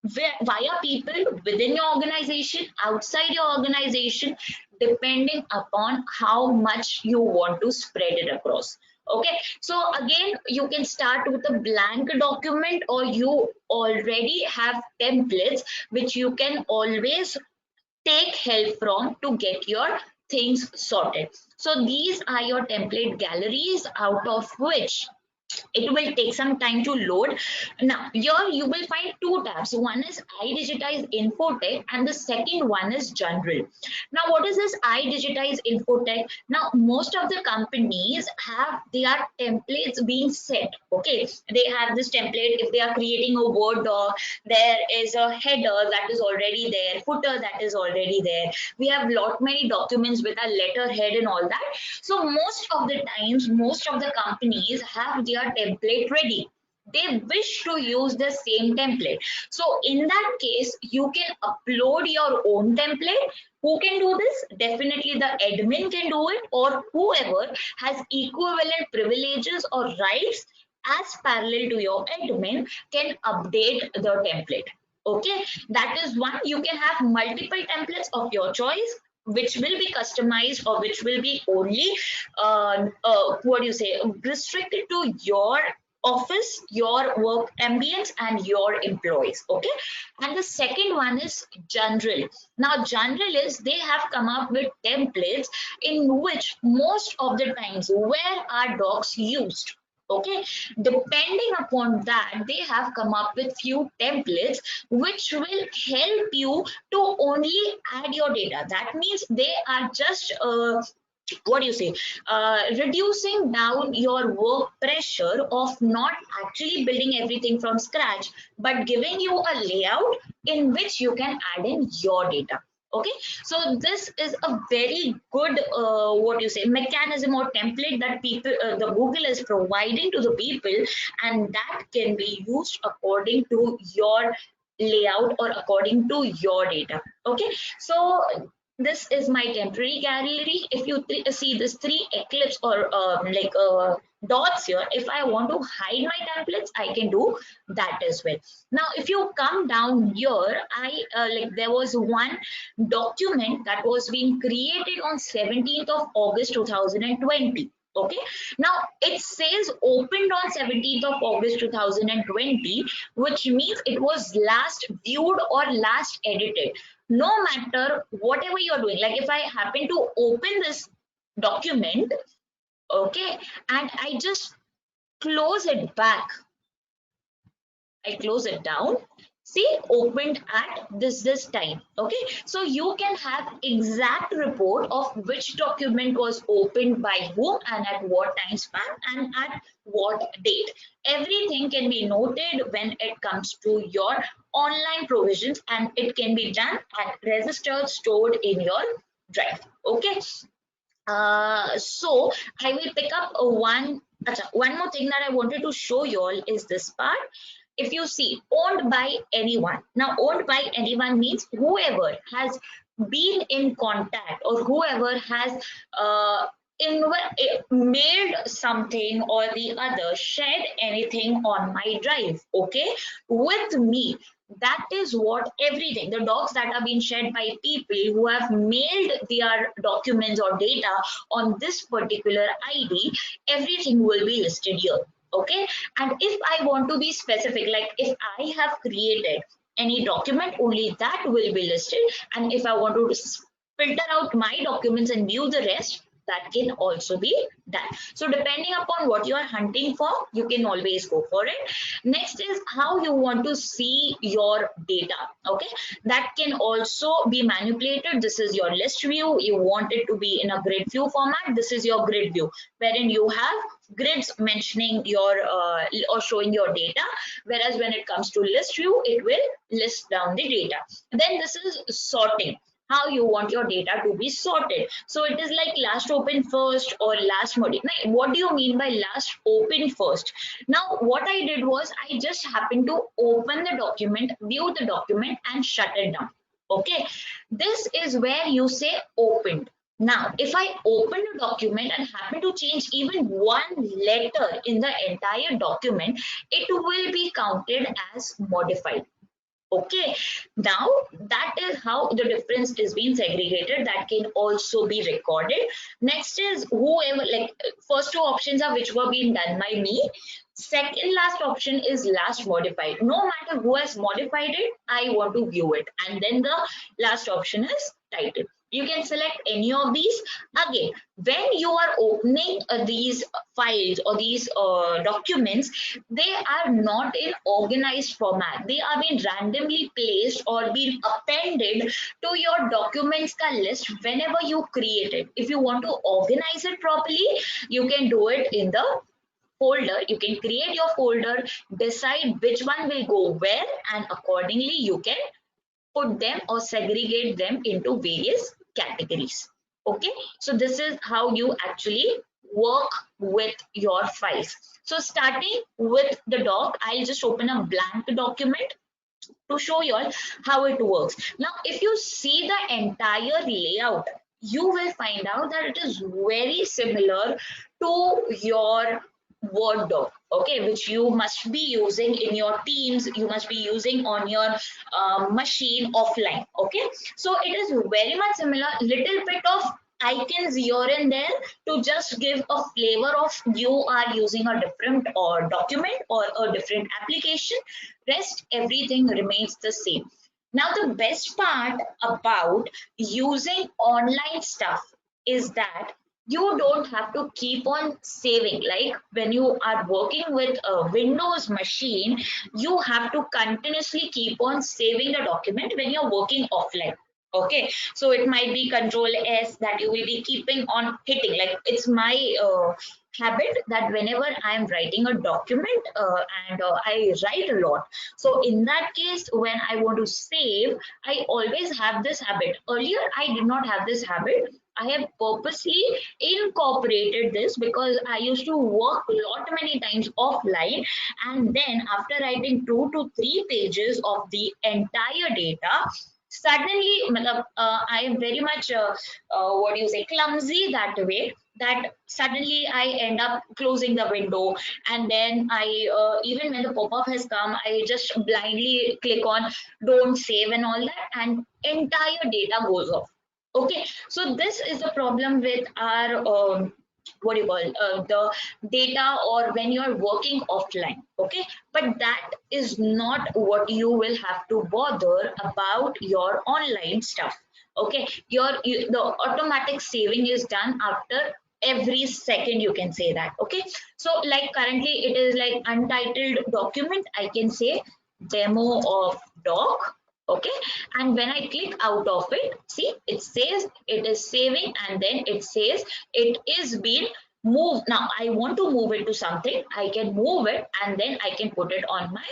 via people within your organization, outside your organization, depending upon how much you want to spread it across. Okay, so again, you can start with a blank document, or you already have templates which you can always take help from to get your things sorted. So these are your template galleries, out of which it will take some time to load. Now here you will find two tabs. One is iDigitize Infotech and the second one is General. Now what is this iDigitize Infotech? Now most of the companies have their templates being set. Okay, they have this template. If they are creating a Word doc, there is a header that is already there, footer that is already there. We have lot many documents with a letterhead and all that. So most of the times, most of the companies have their template ready. They wish to use the same template. So in that case, you can upload your own template. Who can do this? Definitely the admin can do it, or whoever has equivalent privileges or rights as parallel to your admin can update the template. Okay, that is one. You can have multiple templates of your choice, which will be customized or which will be only what do you say, restricted to your office, your work ambience and your employees. Okay, and the second one is General. Now General is, they have come up with templates in which most of the times where are docs used. Okay, depending upon that, they have come up with few templates which will help you to only add your data. That means they are just what do you say, reducing down your work pressure of not actually building everything from scratch, but giving you a layout in which you can add in your data. Okay, so this is a very good what do you say, mechanism or template that people the Google is providing to the people, and that can be used according to your layout or according to your data. Okay, so this is my temporary gallery. If you see this three eclipse or dots here, if I want to hide my templates, I can do that as well. Now if you come down here, I there was one document that was being created on 17th of August 2020. Okay, now it says opened on 17th of August 2020, which means it was last viewed or last edited. No matter whatever you're doing, like if I happen to open this document, okay, and I just close it back, I close it down, see, opened at this time. Okay, so you can have exact report of which document was opened by whom and at what time span and at what date. Everything can be noted when it comes to your online provisions, and it can be done and registered, stored in your drive. Okay, so I will pick up one more thing that I wanted to show you all is this part. If you see owned by anyone, now owned by anyone means whoever has been in contact or whoever has mailed something or the other, shared anything on my drive, okay, with me. That is what everything, the docs that are being shared by people who have mailed their documents or data on this particular ID, everything will be listed here. Okay, and if I want to be specific, like if I have created any document, only that will be listed, and if I want to filter out my documents and view the rest, that can also be done. So depending upon what you are hunting for, you can always go for it. Next is how you want to see your data. Okay, that can also be manipulated. This is your list view. You want it to be in a grid view format. This is your grid view, wherein you have grids mentioning your or showing your data, whereas when it comes to list view, it will list down the data. Then this is sorting, how you want your data to be sorted. So it is like last open first or last modify. What do you mean by last open first? Now what I did was I just happened to open the document, view the document and shut it down. Okay, this is where you say opened. Now if I open a document and happen to change even one letter in the entire document, it will be counted as modified. Okay, now that is how the difference is being segregated. That can also be recorded. Next is whoever, like first two options are which were being done by me. Second last option is last modified. No matter who has modified it, I want to view it. And then the last option is title. You can select any of these. Again, when you are opening these files or these documents, they are not in organized format. They are being randomly placed or being appended to your documents ka list whenever you create it. If you want to organize it properly, you can do it in the folder. You can create your folder, decide which one will go where, and accordingly you can put them or segregate them into various categories. Okay, so this is how you actually work with your files. So starting with the doc, I'll just open a blank document to show you all how it works. Now, if you see the entire layout, you will find out that it is very similar to your Word doc, okay, which you must be using in your Teams, you must be using on your machine offline, okay. So it is very much similar, little bit of icons here and there to just give a flavor of you are using a different or document or a different application. Rest everything remains the same. Now the best part about using online stuff is that you don't have to keep on saving. Like when you are working with a Windows machine, you have to continuously keep on saving the document when you're working offline. Okay, so it might be Control S that you will be keeping on hitting. Like it's my habit that whenever I am writing a document and I write a lot, so in that case when I want to save, I always have this habit. Earlier I did not have this habit. I have purposely incorporated this because I used to work a lot many times offline, and then after writing 2 to 3 pages of the entire data, suddenly I am very much what do you say, clumsy that way, that suddenly I end up closing the window, and then I even when the pop-up has come, I just blindly click on don't save and all that, and entire data goes off. Okay, so this is the problem with our what do you call the data or when you're working offline. Okay, but that is not what you will have to bother about your online stuff. Okay, the automatic saving is done after every second, you can say that. Okay, so like currently it is like untitled document, I can say demo of doc. Okay, and when I click out of it, see it says it is saving, and then it says it is being moved. Now I want to move it to something, I can move it and then I can put it on my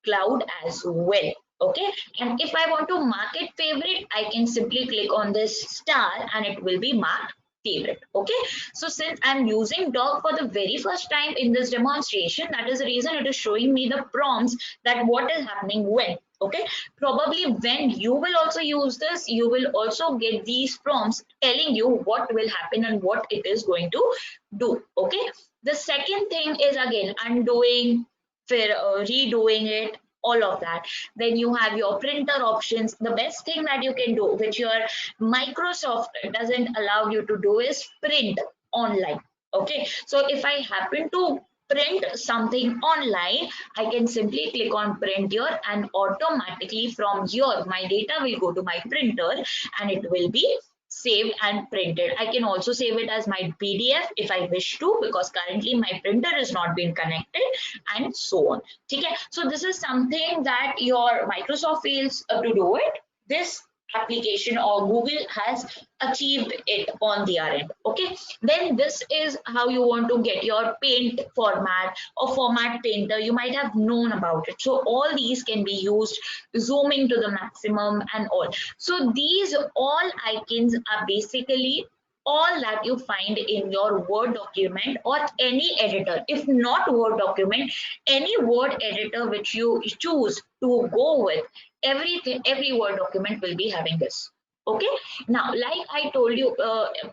cloud as well. Okay, and if I want to mark it favorite, I can simply click on this star and it will be marked favorite. Okay, so since I'm using doc for the very first time in this demonstration, that is the reason it is showing me the prompts that what is happening when. Okay, probably when you will also use this, you will also get these prompts telling you what will happen and what it is going to do. Okay, the second thing is again undoing, redoing it, all of that. Then you have your printer options. The best thing that you can do, which your Microsoft doesn't allow you to do, is print online. Okay, so if I happen to print something online, I can simply click on print here, and automatically from here my data will go to my printer and it will be saved and printed. I can also save it as my PDF if I wish to, because currently my printer is not being connected, and so on. Okay, so this is something that your Microsoft fails to do it. This application or Google has achieved it on their end. Okay, then this is how you want to get your paint format or format painter. You might have known about it. So all these can be used, zooming to the maximum and all. So these all icons are basically all that you find in your Word document or any editor. If not Word document, any Word editor which you choose to go with, every Word document will be having this. Okay, now like I told you,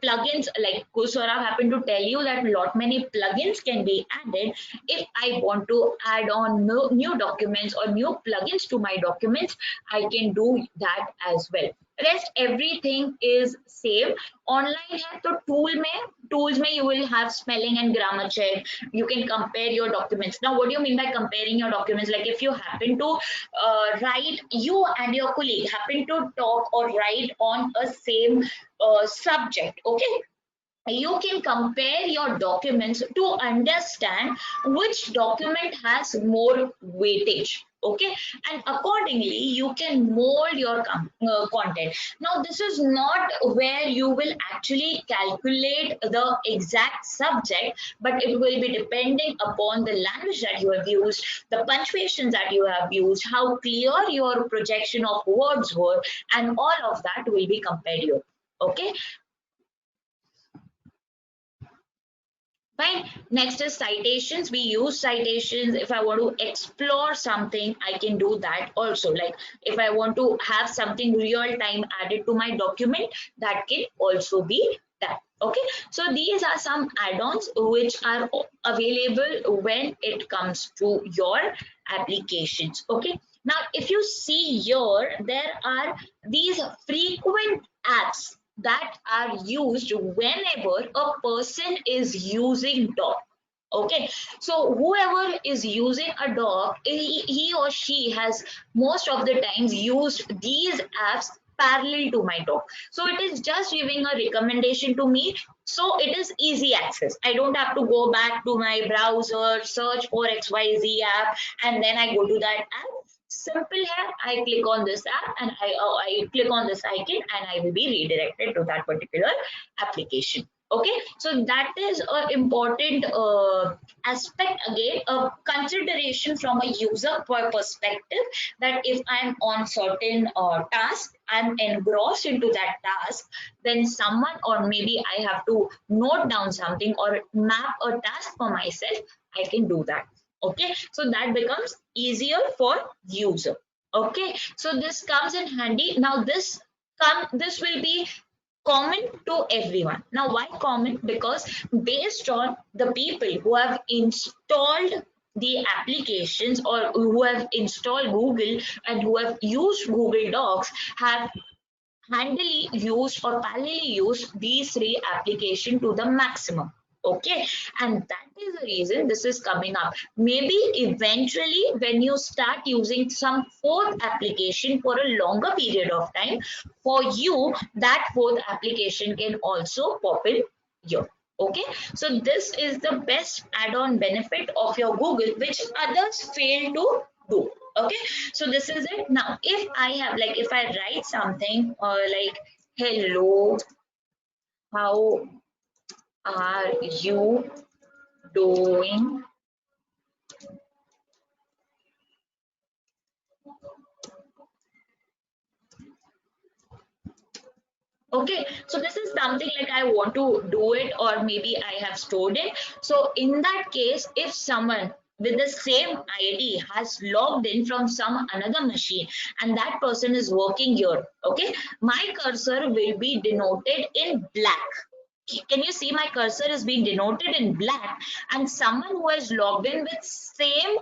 plugins, like Sohrab happened to tell you that lot many plugins can be added. If I want to add on new documents or new plugins to my documents, I can do that as well. rest everything is same. Online है तो tools में you will have spelling and grammar check. You can compare your documents. Now what do you mean by comparing your documents? Like if you happen to write, you and your colleague happen to talk or write on a same subject, okay, you can compare your documents to understand which document has more weightage, okay, and accordingly you can mold your content. Now this is not where you will actually calculate the exact subject, but it will be depending upon the language that you have used, the punctuations that you have used, how clear your projection of words were, and all of that will be compared here, okay. Fine. Next is citations. We use citations. If I want to explore something, I can do that also. Like if I want to have something real time added to my document, that can also be done. Okay. So these are some add-ons which are available when it comes to your applications. Okay. Now, if you see here, there are these frequent apps that are used whenever a person is using doc. Okay, so whoever is using a doc, he or she has most of the times used these apps parallel to my doc. So it is just giving a recommendation to me. So it is easy access. I don't have to go back to my browser, search for XYZ app, and then I go to that app. Simple है, I click on this app and I click on this icon and I will be redirected to that particular application. Okay, so that is an important aspect, again a consideration from a user perspective, that if I'm on certain task, I'm engrossed into that task, then someone, or maybe I have to note down something or map a task for myself, I can do that. Okay, so that becomes easier for user. Okay, so this comes in handy. Now this will be common to everyone. Now why common? Because based on the people who have installed the applications or who have installed Google and who have used Google Docs, have handily used or parallelly used these three applications to the maximum. Okay, and that is the reason this is coming up. Maybe eventually when you start using some fourth application for a longer period of time, for you that fourth application can also pop in here. Okay, so this is the best add-on benefit of your Google which others fail to do. Okay, so this is it. Now if I have, like if I write something like hello, how are you doing? Okay, so this is something like I want to do it, or maybe I have stored it. So in that case, if someone with the same ID has logged in from some another machine and that person is working here, okay, my cursor will be denoted in black. Can you see my cursor is being denoted in black, and someone who has logged in with same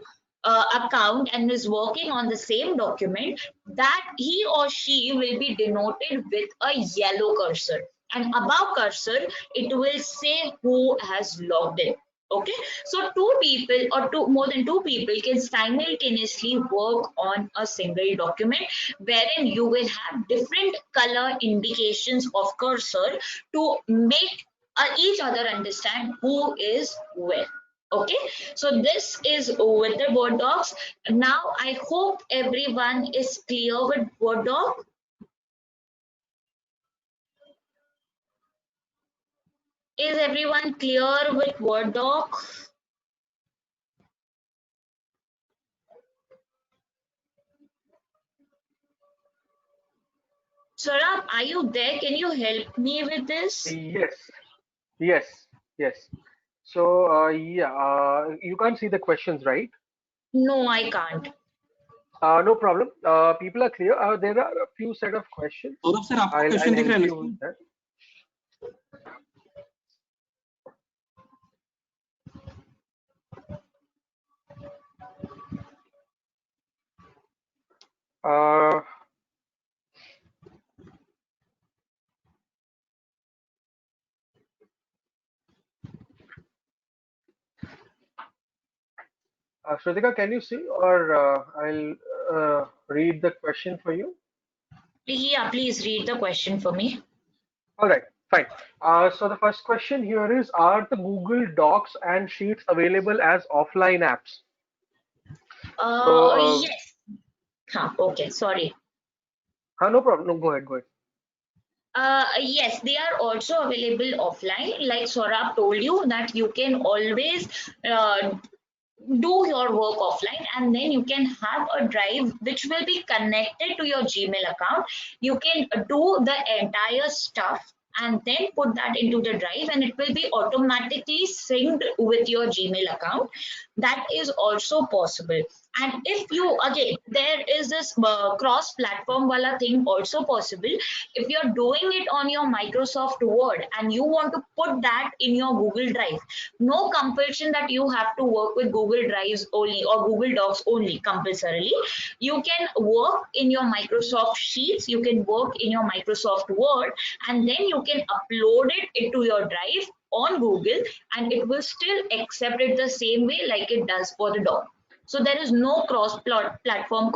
account and is working on the same document, that he or she will be denoted with a yellow cursor, and above cursor it will say who has logged in. Okay, so two people or more than two people can simultaneously work on a single document, wherein you will have different color indications of cursor to make each other understand who is where. Okay, so this is with the Word docs. Now I hope everyone is clear with Word doc. Is everyone clear with Word doc? Saurabh, are you there? Can you help me with this? Yes, yes, yes. So, yeah, you can't see the questions, right? No, I can't. No problem. People are clear. There are a few set of questions. Saurabh sir आपको I'll question दिख help रहे हैं you with ना? that. Uh, Shrutika, can you see, or I'll read the question for you? Yeah, please read the question for me. All right, fine. So the first question here is, are the Google Docs and Sheets available as offline apps? So, Yes. Huh, okay, sorry. no problem. No, go ahead, go ahead. Yes, they are also available offline. Like Saurabh told you that you can always do your work offline, and then you can have a drive which will be connected to your Gmail account. You can do the entire stuff and then put that into the drive, and it will be automatically synced with your Gmail account. That is also possible. And if you, again, there is this cross platform wala thing also possible. If you're doing it on your Microsoft Word and you want to put that in your Google Drive, no compulsion that you have to work with Google Drives only or Google Docs only compulsorily. You can work in your Microsoft Sheets, you can work in your Microsoft Word, and then you can upload it into your drive on Google, and it will still accept it the same way like it does for the doc. So there is no cross platform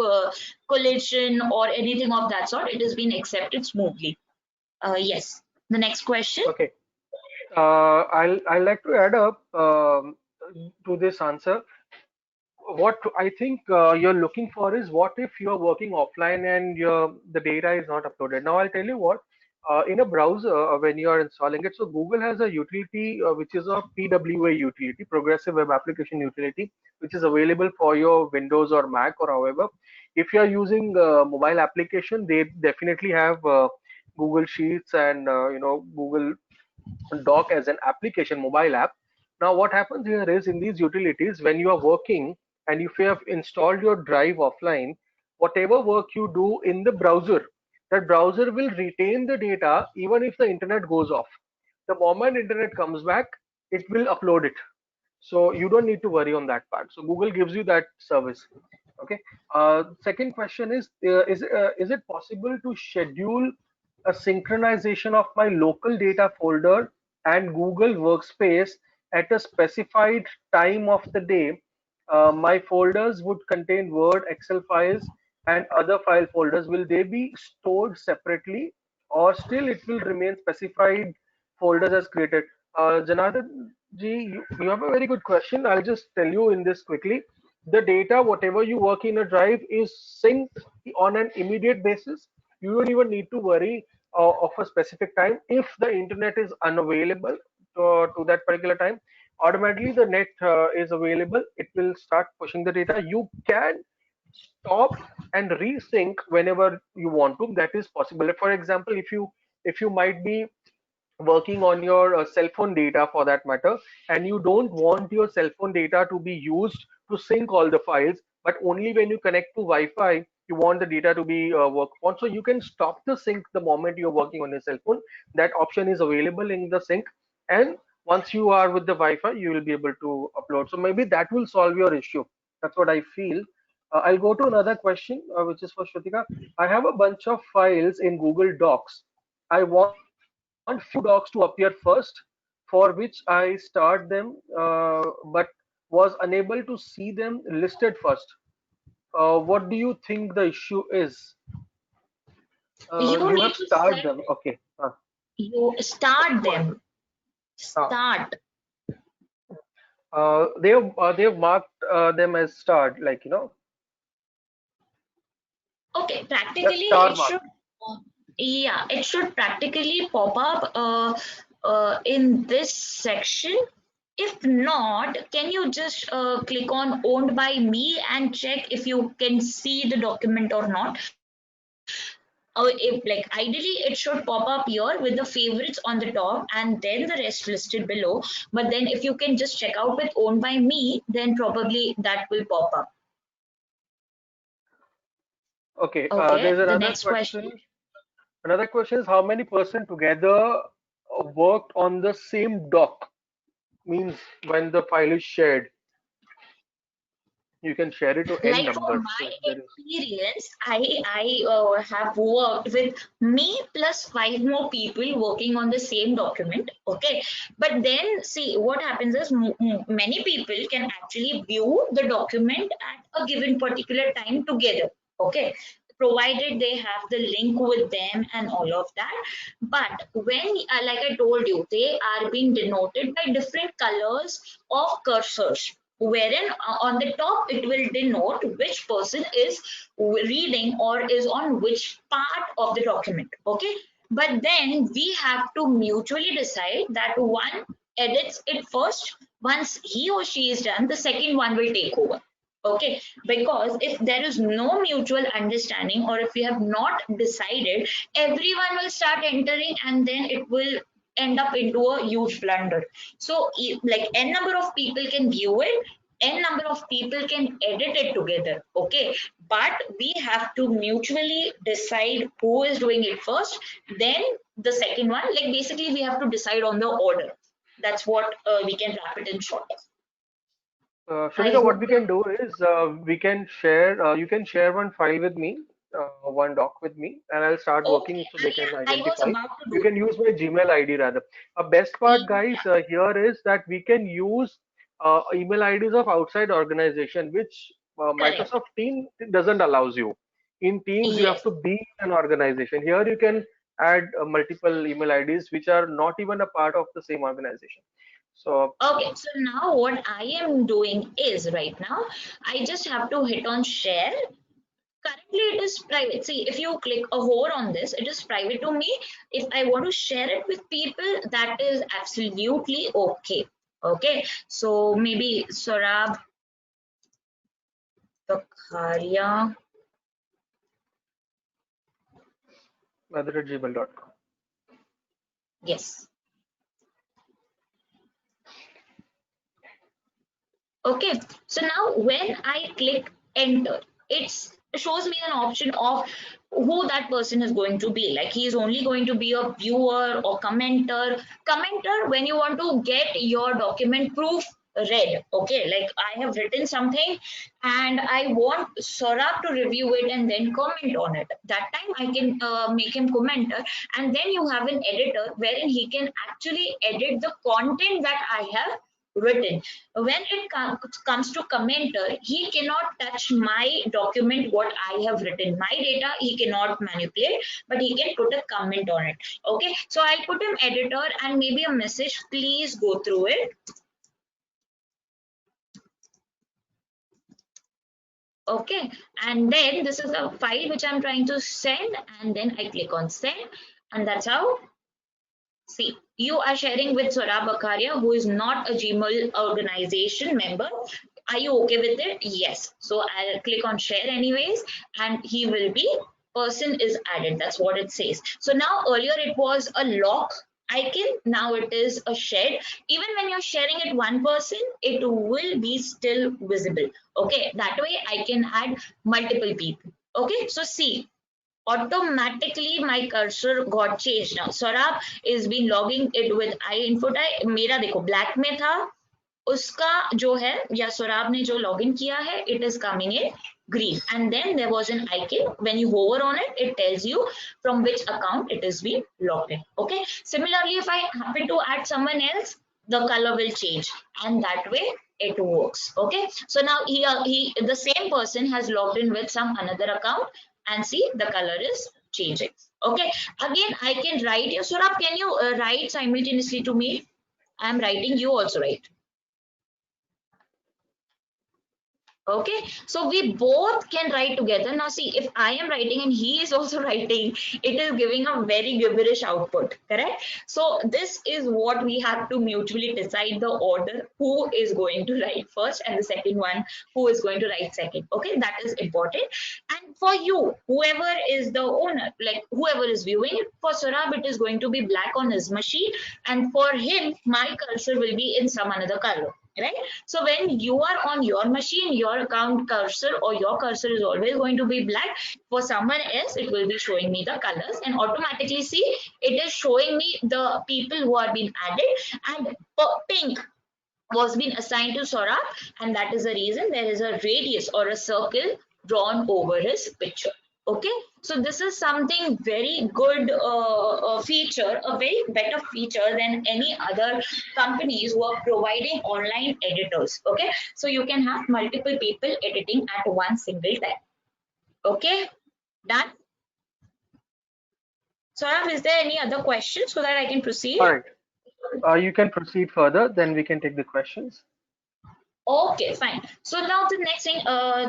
collision or anything of that sort. It has been accepted smoothly. Yes. The next question. Okay. I'll like to add up to this answer. What I think you're looking for is, what if you're working offline and the data is not uploaded. Now I'll tell you what. In a browser, when you are installing it, so Google has a utility which is a PWA utility, Progressive Web Application Utility, which is available for your Windows or Mac or however. If you are using mobile application, they definitely have Google Sheets and Google Doc as an application mobile app. Now, what happens here is, in these utilities, when you are working and if you have installed your drive offline, whatever work you do in the browser, that browser will retain the data even if the internet goes off. The moment internet comes back, it will upload it. So you don't need to worry on that part. So Google gives you that service. Okay. Second question is it possible to schedule a synchronization of my local data folder and Google Workspace at a specified time of the day? My folders would contain Word, Excel files, and other file folders. Will they be stored separately, or still it will remain specified folders as created? Janardhan ji, you have a very good question. I'll just tell you in this quickly. The data, whatever you work in a drive, is synced on an immediate basis. You don't even need to worry of a specific time. If the internet is unavailable to that particular time, automatically the net is available. It will start pushing the data. You can stop and resync whenever you want to. That is possible. For example, if you might be working on your cell phone data for that matter, and you don't want your cell phone data to be used to sync all the files, but only when you connect to Wi-Fi you want the data to be worked on, so you can stop the sync the moment you're working on your cell phone. That option is available in the sync, and once you are with the Wi-Fi you will be able to upload. So maybe that will solve your issue. That's what I feel. I'll go to another question, which is for Shrutika. I have a bunch of files in Google Docs. I want few docs to appear first, for which I start them, but was unable to see them listed first. What do you think the issue is? You You need have to starred set, them. Okay. you start Go ahead. them. Uh, Start. they have marked them as starred, like Okay, that practically star it mark. should, yeah, it should practically pop up in this section. If not, can you just click on owned by me and check if you can see the document or not? If like ideally it should pop up here with the favorites on the top and then the rest listed below. But then if you can just check out with owned by me, then probably that will pop up. Okay. Okay, There's the another next question. question. Another question is, how many person together worked on the same doc? Means when the file is shared. You can share it to n Like from numbers. So my if there is, experience, I have worked with me plus 5 more people working on the same document. Okay, but then see what happens is many people can actually view the document at a given particular time together. Okay, provided they have the link with them and all of that. But when like I told you, they are being denoted by different colors of cursors, wherein on the top it will denote which person is reading or is on which part of the document. Okay, but then we have to mutually decide that one edits it first. Once he or she is done, the second one will take over. Okay, because if there is no mutual understanding, or if we have not decided, everyone will start entering and then it will end up into a huge blunder. So like n number of people can view it, n number of people can edit it together. Okay, but we have to mutually decide who is doing it first, then the second one. Like basically we have to decide on the order. That's what we can wrap it in short. I Shrutika, what hope we can do is we can share. You can share one file with me, one doc with me, and I'll start okay. working so they can I was identify. about to You do can use my Gmail ID rather. Best part, guys, yeah, here is that we can use email IDs of outside organization, which correct. Microsoft Teams doesn't allows you. In Teams, you have Yes. to be an organization. Here, you can add multiple email IDs which are not even a part of the same organization. So Okay, so now what I am doing is right now, I just have to hit on share. Currently, it is private. See, if you click a hold on this, it is private to me. If I want to share it with people, that is absolutely okay. Okay, so maybe Sohrab Vakharia. other@gmail.com. Yes. Okay, so now when I click enter, it shows me an option of who that person is going to be. Like he is only going to be a viewer or commenter. Commenter when you want to get your document proof read. Okay, like I have written something and I want Saurabh to review it and then comment on it. That time I can make him commenter, and then you have an editor wherein he can actually edit the content that I have written. When it comes to commenter, he cannot touch my document, what I have written. My data he cannot manipulate, but he can put a comment on it. Okay, so I'll put him editor and maybe a message, please go through it. Okay, and then this is a file which I'm trying to send, and then I click on send, and that's how. See, you are sharing with Sohrab Vakharia, who is not a Gmail organization member. Are you okay with it? Yes. So I'll click on share anyways, and he will be, person is added. That's what it says. So now earlier it was a lock icon. Now it is a shared. Even when you're sharing it one person, it will be still visible. Okay. That way I can add multiple people. Okay. So see, automatically my cursor got changed. Now Saurabh is been logging it with iInfo type. मेरा देखो black में था, उसका जो है या Saurabh ने जो login किया है, it is coming in green, and then there was an icon. When you hover on it, it tells you from which account it is being logged in. Okay, similarly if I happen to add someone else, the color will change, and that way it works. Okay, so now he the same person has logged in with some another account, and see the color is changing. Okay, again I can write you. Saurabh, can you write simultaneously to me? I am writing, you also write. Okay, so we both can write together. Now see, if I am writing and he is also writing, it is giving a very gibberish output, correct? So this is what we have to mutually decide, the order, who is going to write first, and the second one who is going to write second. Okay, that is important. And for you, whoever is the owner, like whoever is viewing it, for Saurabh it is going to be black on his machine, and for him my cursor will be in some another color, right? So when you are on your machine, your account cursor or your cursor is always going to be black. For someone else, it will be showing me the colors, and automatically see it is showing me the people who are being added, and pink was been assigned to Sohrab, and that is the reason there is a radius or a circle drawn over his picture. Okay, so this is something very good feature, a very better feature than any other companies who are providing online editors. Okay, so you can have multiple people editing at one single time. Okay, done. Saurabh, is there any other question so that I can proceed? All right. You can proceed further, then we can take the questions. Okay, fine. So now the next thing,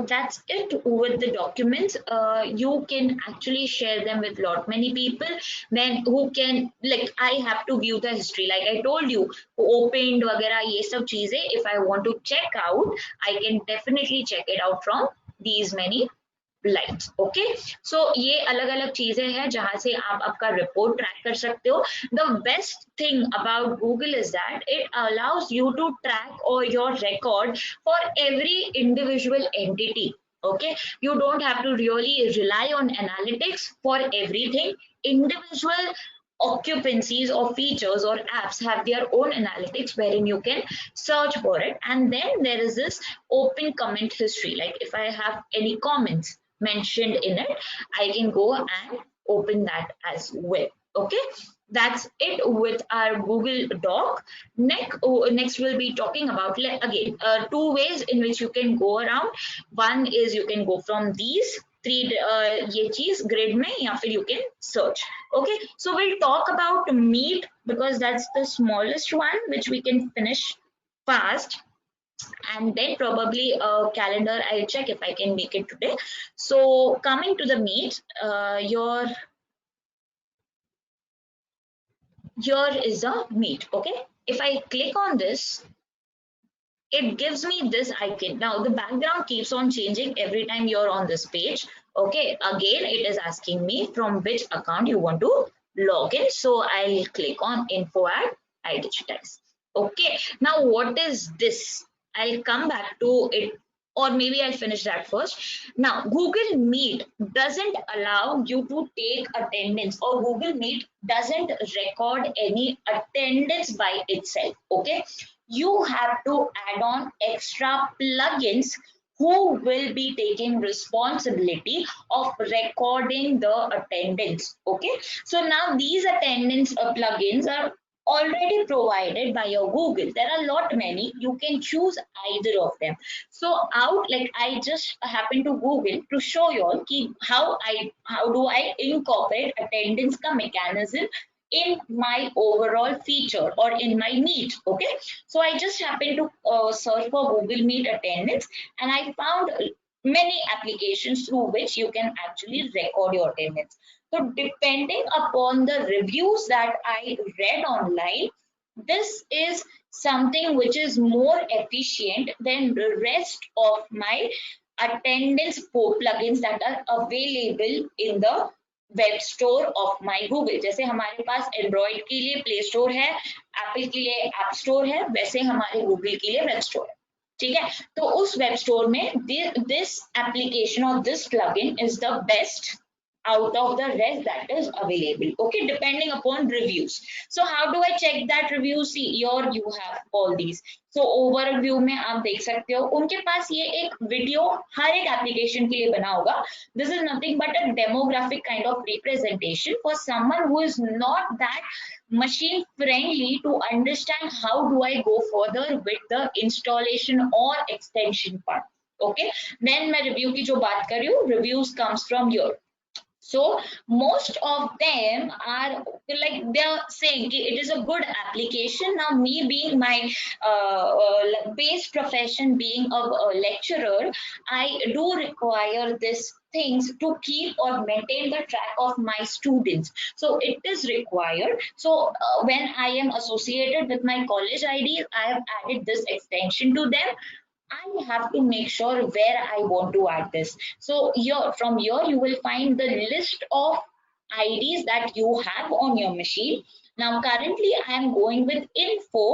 that's it with the documents. You can actually share them with lot many people. Then who can, like, I have to view the history. Like I told you, opened वगैरह ये सब चीजें. If I want to check out, I can definitely check it out from these many lights okay so ये अलग अलग चीजें हैं जहां से आप आपका रिपोर्ट ट्रैक कर सकते हो the best thing about Google is that it allows you to track और your record for every individual entity okay you don't have to really rely on analytics for everything individual occupancies or features or apps have their own analytics wherein you can search for it and then there is this open comment history like if I have any comments mentioned in it I can go and open that as well okay that's it with our Google Doc. Next we'll be talking about again two ways in which you can go around. One is you can go from these three ये चीज grid में या फिर you can search. Okay, so we'll talk about Meet because that's the smallest one which we can finish fast. And then probably a calendar I'll check if I can make it today. So coming to the Meet, here is a Meet. Okay, if I click on this it gives me this icon. Now the background keeps on changing every time you're on this page. Okay, again it is asking me from which account you want to log in, so I'll click on info at iDigitize. Okay, now what is this? I'll come back to it, or maybe I'll finish that first. Now Google Meet doesn't allow you to take attendance, or Google Meet doesn't record any attendance by itself. Okay, you have to add on extra plugins who will be taking responsibility of recording the attendance. Okay, so now these attendance plugins are already provided by your Google. There are a lot many, you can choose either of them. So out, like I just happen to Google to show you all how do I incorporate attendance ka mechanism in my overall feature or in my Meet. Okay, so I just happened to search for Google Meet attendance and I found many applications through which you can actually record your attendance. So depending upon the reviews that I read online, this is something which is more efficient than the rest of my attendance plugins that are available in the web store of my Google. जैसे हमारे पास Android के लिए play store है, Apple के लिए app store है, वैसे हमारे गूगल के लिए वेब स्टोर है. ठीक है, तो उस वेब स्टोर में दिस एप्लीकेशन और this plugin is the best out of the rest that is available. Okay, depending upon reviews. So how do I check that review? See, here you have all these. So overview में आप देख सकते हो उनके पास ये एक video हर एक application के लिए बना होगा. This is nothing but a demographic kind of representation for someone who is not that machine friendly to understand how do I go further with the installation or extension part. Okay, then मैं review की जो बात कर रही हूँ, reviews comes from here. So most of them are like they're saying it is a good application. Now me being my base profession being a lecturer, I do require this things to keep or maintain the track of my students. So it is required. So when I am associated with my college IDs, I have added this extension to them. I have to make sure where I want to add this. So from here you will find the list of IDs that you have on your machine. Now currently I am going with info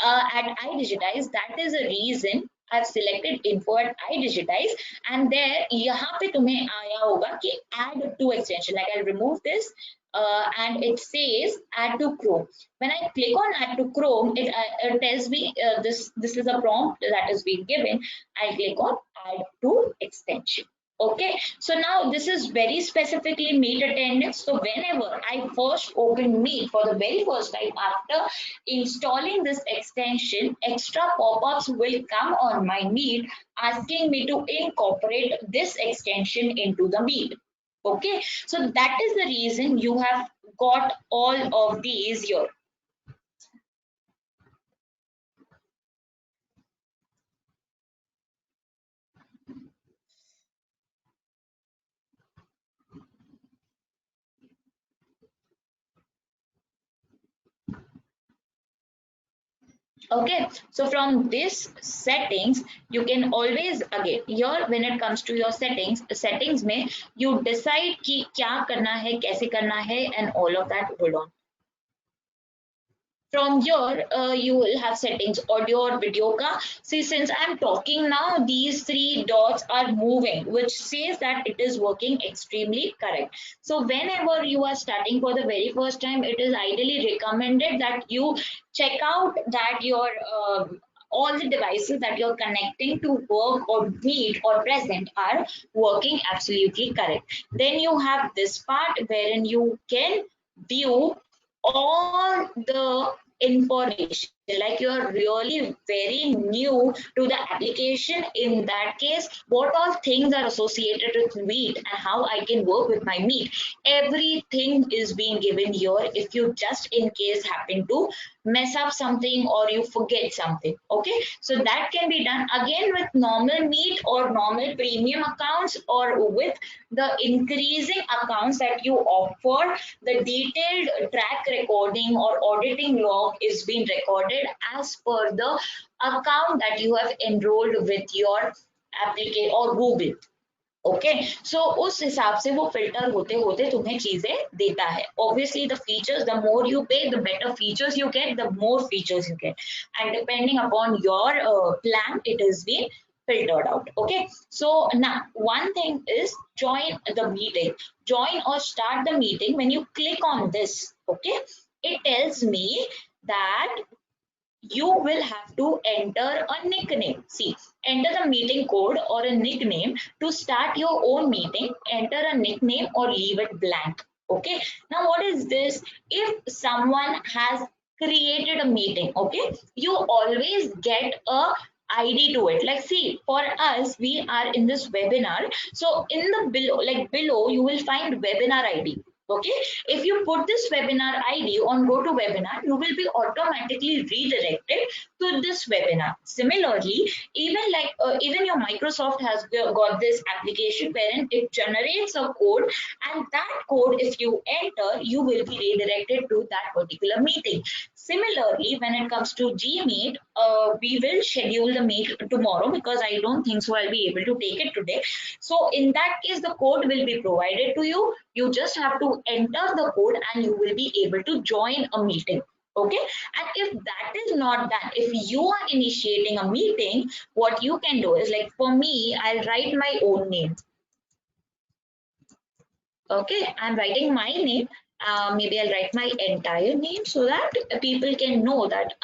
at iDigitize. That is the reason I've selected info at iDigitize, and there यहाँ पे तुम्हें आया होगा कि add to extension. Like I'll remove this. and it says add to Chrome. When I click on add to Chrome, it tells me this is a prompt that is being given. I click on add to extension. Okay, so now this is very specifically Meet attendance. So whenever I first open Meet for the very first time after installing this extension, extra pop-ups will come on my Meet asking me to incorporate this extension into the Meet. Okay, so that is the reason you have got all of these here. Okay, so from this settings you can always, again here when it comes to your settings में you decide कि क्या करना है, कैसे करना है, and all of that. Hold on. From here you will have settings, audio or video ka. See, since I'm talking now, these three dots are moving, which says that it is working extremely correct. So whenever you are starting for the very first time, it is ideally recommended that you check out that your all the devices that you're connecting to work or meet or present are working absolutely correct. Then you have this part wherein you can view all the information, like you're really very new to the application. In that case, what all things are associated with Meet and how I can work with my Meet, everything is being given here if you just in case happen to mess up something or you forget something. Okay, so that can be done again with normal Meet or normal premium accounts, or with the increasing accounts that you opt for. The detailed track recording or auditing log is being recorded as per the account that you have enrolled with your application or Google. Okay, so उस हिसाब से वो filter होते होते तुम्हें चीजें देता है. Obviously the features, the more you pay, the better features you get, the more features you get, and depending upon your plan, it is being filtered out. Okay, so now one thing is join the meeting. Join or start the meeting. When you click on this, okay, it tells me that you will have to enter a nickname. See, enter the meeting code or a nickname to start your own meeting. Enter a nickname or leave it blank. Okay, now what is this? If someone has created a meeting, okay, you always get a ID to it. Like, see, for us, we are in this webinar. So in the below, like below, you will find webinar ID. Okay, if you put this webinar ID on go to webinar, you will be automatically redirected to this webinar. Similarly, even like even your Microsoft has got this application wherein it generates a code, and that code, if you enter, you will be redirected to that particular meeting. Similarly, when it comes to Gmeet, we will schedule the meet tomorrow because I don't think so I'll be able to take it today. So in that case, the code will be provided to you. You just have to enter the code and you will be able to join a meeting. Okay, and if that is not done, if you are initiating a meeting, what you can do is, like for me, I'll write my own name. Okay, I'm writing my name. Maybe I'll write my entire name so that people can know that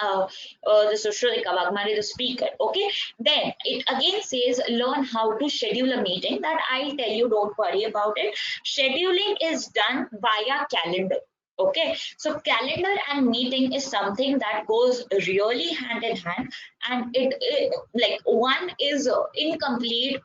this is Shrutika Waghmare, the speaker. Okay, then it again says learn how to schedule a meeting. That I'll tell you, don't worry about it. Scheduling is done via calendar. Okay, so calendar and meeting is something that goes really hand in hand, and it like one is incomplete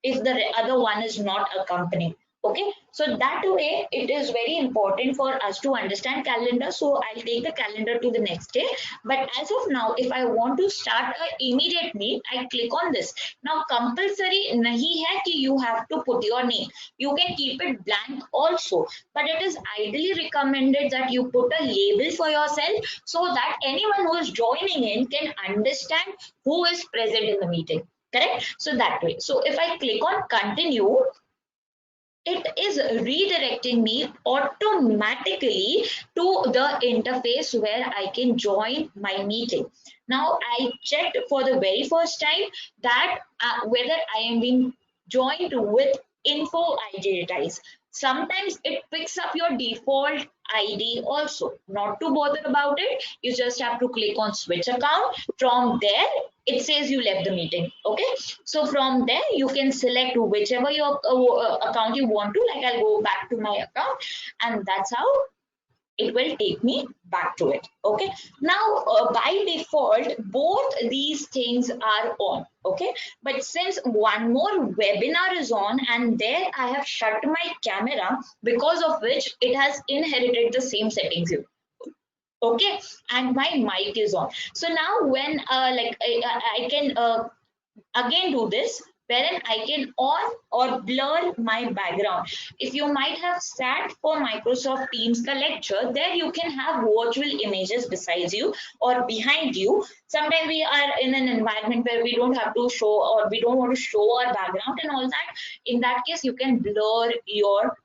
if the other one is not accompanying. Okay, so that way it is very important for us to understand calendar. So I'll take the calendar to the next day, but as of now, if I want to start an immediate meet, I click on this. Now compulsory nahi hai ki you have to put your name. You can keep it blank also, but it is ideally recommended that you put a label for yourself so that anyone who is joining in can understand who is present in the meeting. Correct? So that way. So if I click on continue, it is redirecting me automatically to the interface where I can join my meeting. Now I checked for the very first time that whether I am being joined with info identities. sometimes it picks up your default ID also. Not to bother about it, you just have to click on switch account. From there, it says you left the meeting. Okay, so from there you can select whichever your account you want to. Like I'll go back to my account, and that's how it will take me back to it. Okay, now by default both these things are on. Okay, but since one more webinar is on and there I have shut my camera, because of which it has inherited the same settings here. Okay, and my mic is on. So now when I can again do this, wherein I can on or blur my background. If you might have sat for Microsoft Teams ka lecture, there you can have virtual images besides you or behind you. Sometimes we are in an environment where we don't have to show or we don't want to show our background and all that. In that case, you can blur your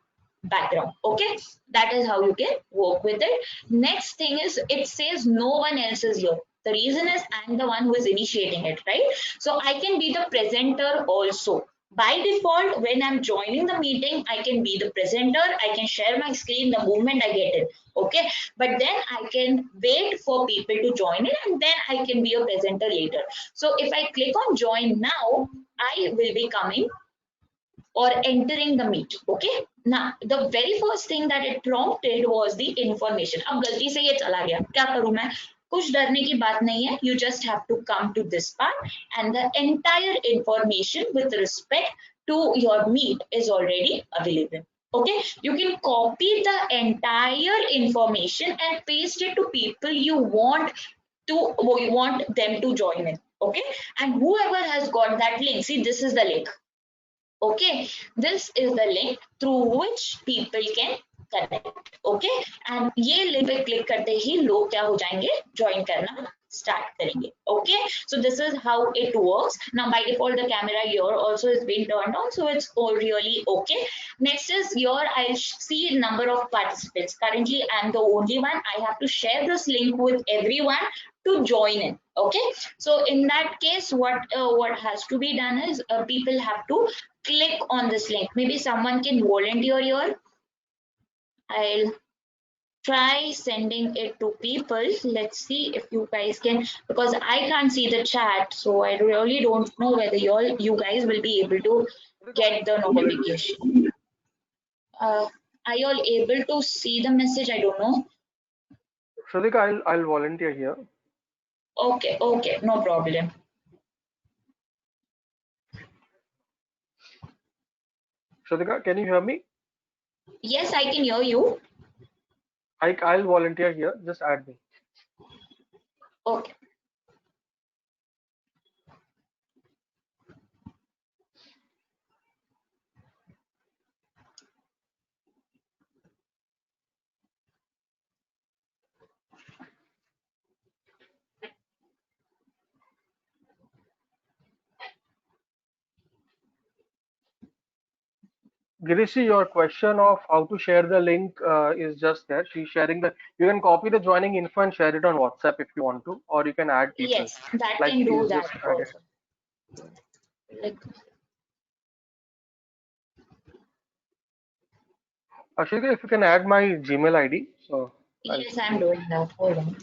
background. Okay, that is how you can work with it. Next thing is, it says no one else is here. The reason is I'm the one who is initiating it, right? So I can be the presenter also. By default, when I'm joining the meeting, I can be the presenter. I can share my screen the moment I get it. Okay, but then I can wait for people to join in and then I can be a presenter later. So if I click on join now, I will be coming or entering the meet. Okay, now the very first thing that it prompted was the information. अब गलती से ये चला गया, क्या करूं मैं? कुछ डरने की बात नहीं है. You just have to come to this part and the entire information with respect to your meet is already available. Okay, you can copy the entire information and paste it to people you want them to join in. Okay, and whoever has got that link, see, this is the link. Okay, this is the link through which people can connect. Okay, and ये link पे click करते ही लोग क्या हो जाएंगे, join करना start करेंगे. Okay, so this is how it works. Now by default the camera here also is being turned on, so it's all really okay. Next is here I see number of participants. Currently I'm the only one. I have to share this link with everyone to join in. Okay, so in that case what has to be done is people have to click on this link. Maybe someone can volunteer here. I'll try sending it to people. Let's see if you guys can, because I can't see the chat, so I really don't know whether you guys will be able to get the notification. Are you all able to see the message? I don't know. Shrutika, I'll volunteer here. Okay, no problem. Shrutika, can you hear me? Yes, I can hear you. I'll volunteer here. Just add me. Okay. Girishi, your question of how to share the link is just there. She's sharing the. You can copy the joining info and share it on WhatsApp if you want to, or you can add people. Yes, that Like can do she's that just added. also. Like, Ashika, if you can add my Gmail ID. So yes, I'm doing that. Hold on.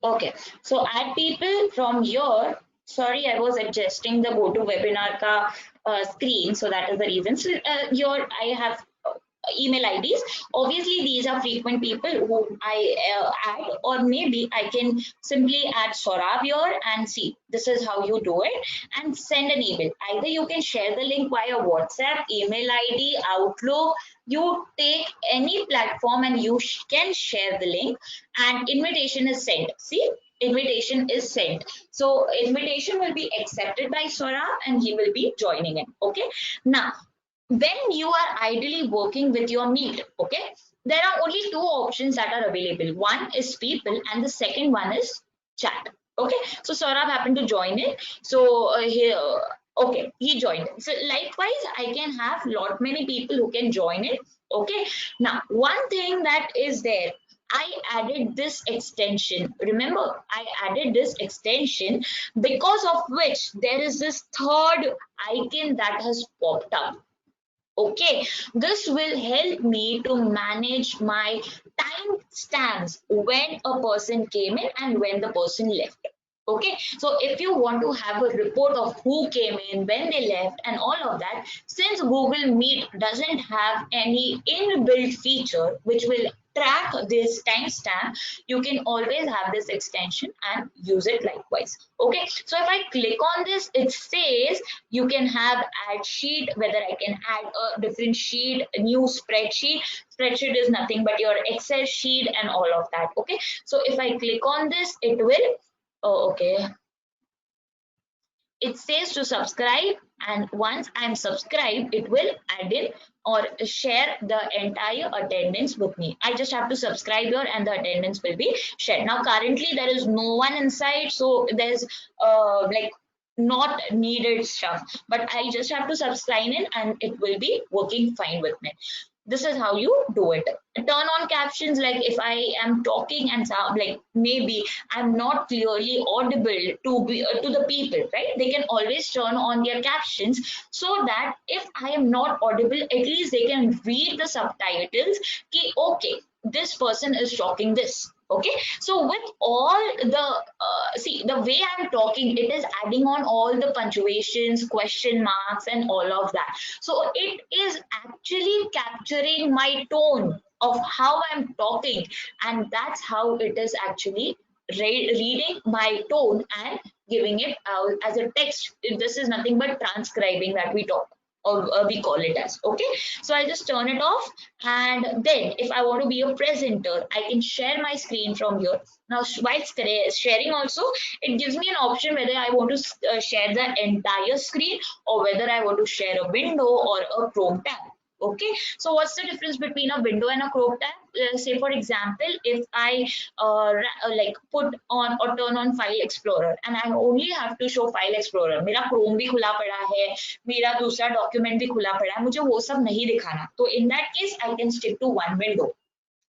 Okay, so add people from here. Sorry, I was adjusting the GoToWebinar ka screen, so that is the reason. So here I have email IDs. Obviously, these are frequent people who I add, or maybe I can simply add Sohrab here and see. This is how you do it, and send an email. Either you can share the link via WhatsApp, email ID, Outlook. You take any platform and you can share the link, and invitation is sent. See, invitation is sent. So invitation will be accepted by Sohrab and he will be joining in. Okay, now when you are ideally working with your meet, okay, there are only two options that are available. One is people and the second one is chat. Okay, so Sohrab happened to join in, so here Okay, he joined. So likewise, I can have lot many people who can join it. Okay. Now, one thing that is there, I added this extension. Remember, I added this extension because of which there is this third icon that has popped up. Okay, this will help me to manage my time stamps when a person came in and when the person left. Okay, so if you want to have a report of who came in, when they left, and all of that, since Google Meet doesn't have any inbuilt feature which will track this timestamp, you can always have this extension and use it likewise. Okay, so if I click on this, it says you can have add sheet, whether I can add a different sheet, a new spreadsheet. Spreadsheet is nothing but your Excel sheet and all of that. Okay, so if I click on this, it will, oh, okay, it says to subscribe, and once I'm subscribed, it will add in or share the entire attendance with me. I just have to subscribe here and the attendance will be shared. Now currently there is no one inside, so there's like not needed stuff, but I just have to subscribe in and it will be working fine with me. This is how you do it. Turn on captions, like if I am talking and sound like maybe I'm not clearly audible to the people, right? They can always turn on their captions so that if I am not audible, at least they can read the subtitles. Ki, okay, this person is talking this. Okay, so with all the see, the way I'm talking, it is adding on all the punctuations, question marks, and all of that. So it is actually capturing my tone of how I'm talking, and that's how it is actually reading my tone and giving it out as a text. This is nothing but transcribing that we talk, or we call it as. Okay, so I just turn it off, and then if I want to be a presenter, I can share my screen from here. Now while sharing also, it gives me an option whether I want to share the entire screen or whether I want to share a window or a Chrome tab. Okay, so what's the difference between a window and a Chrome tab? Say for example, if I like put on or turn on File Explorer and I only have to show File Explorer, मेरा Chrome भी खुला पड़ा है, मेरा दूसरा document भी खुला पड़ा है, मुझे वो सब नहीं दिखाना, तो in that case I can stick to one window.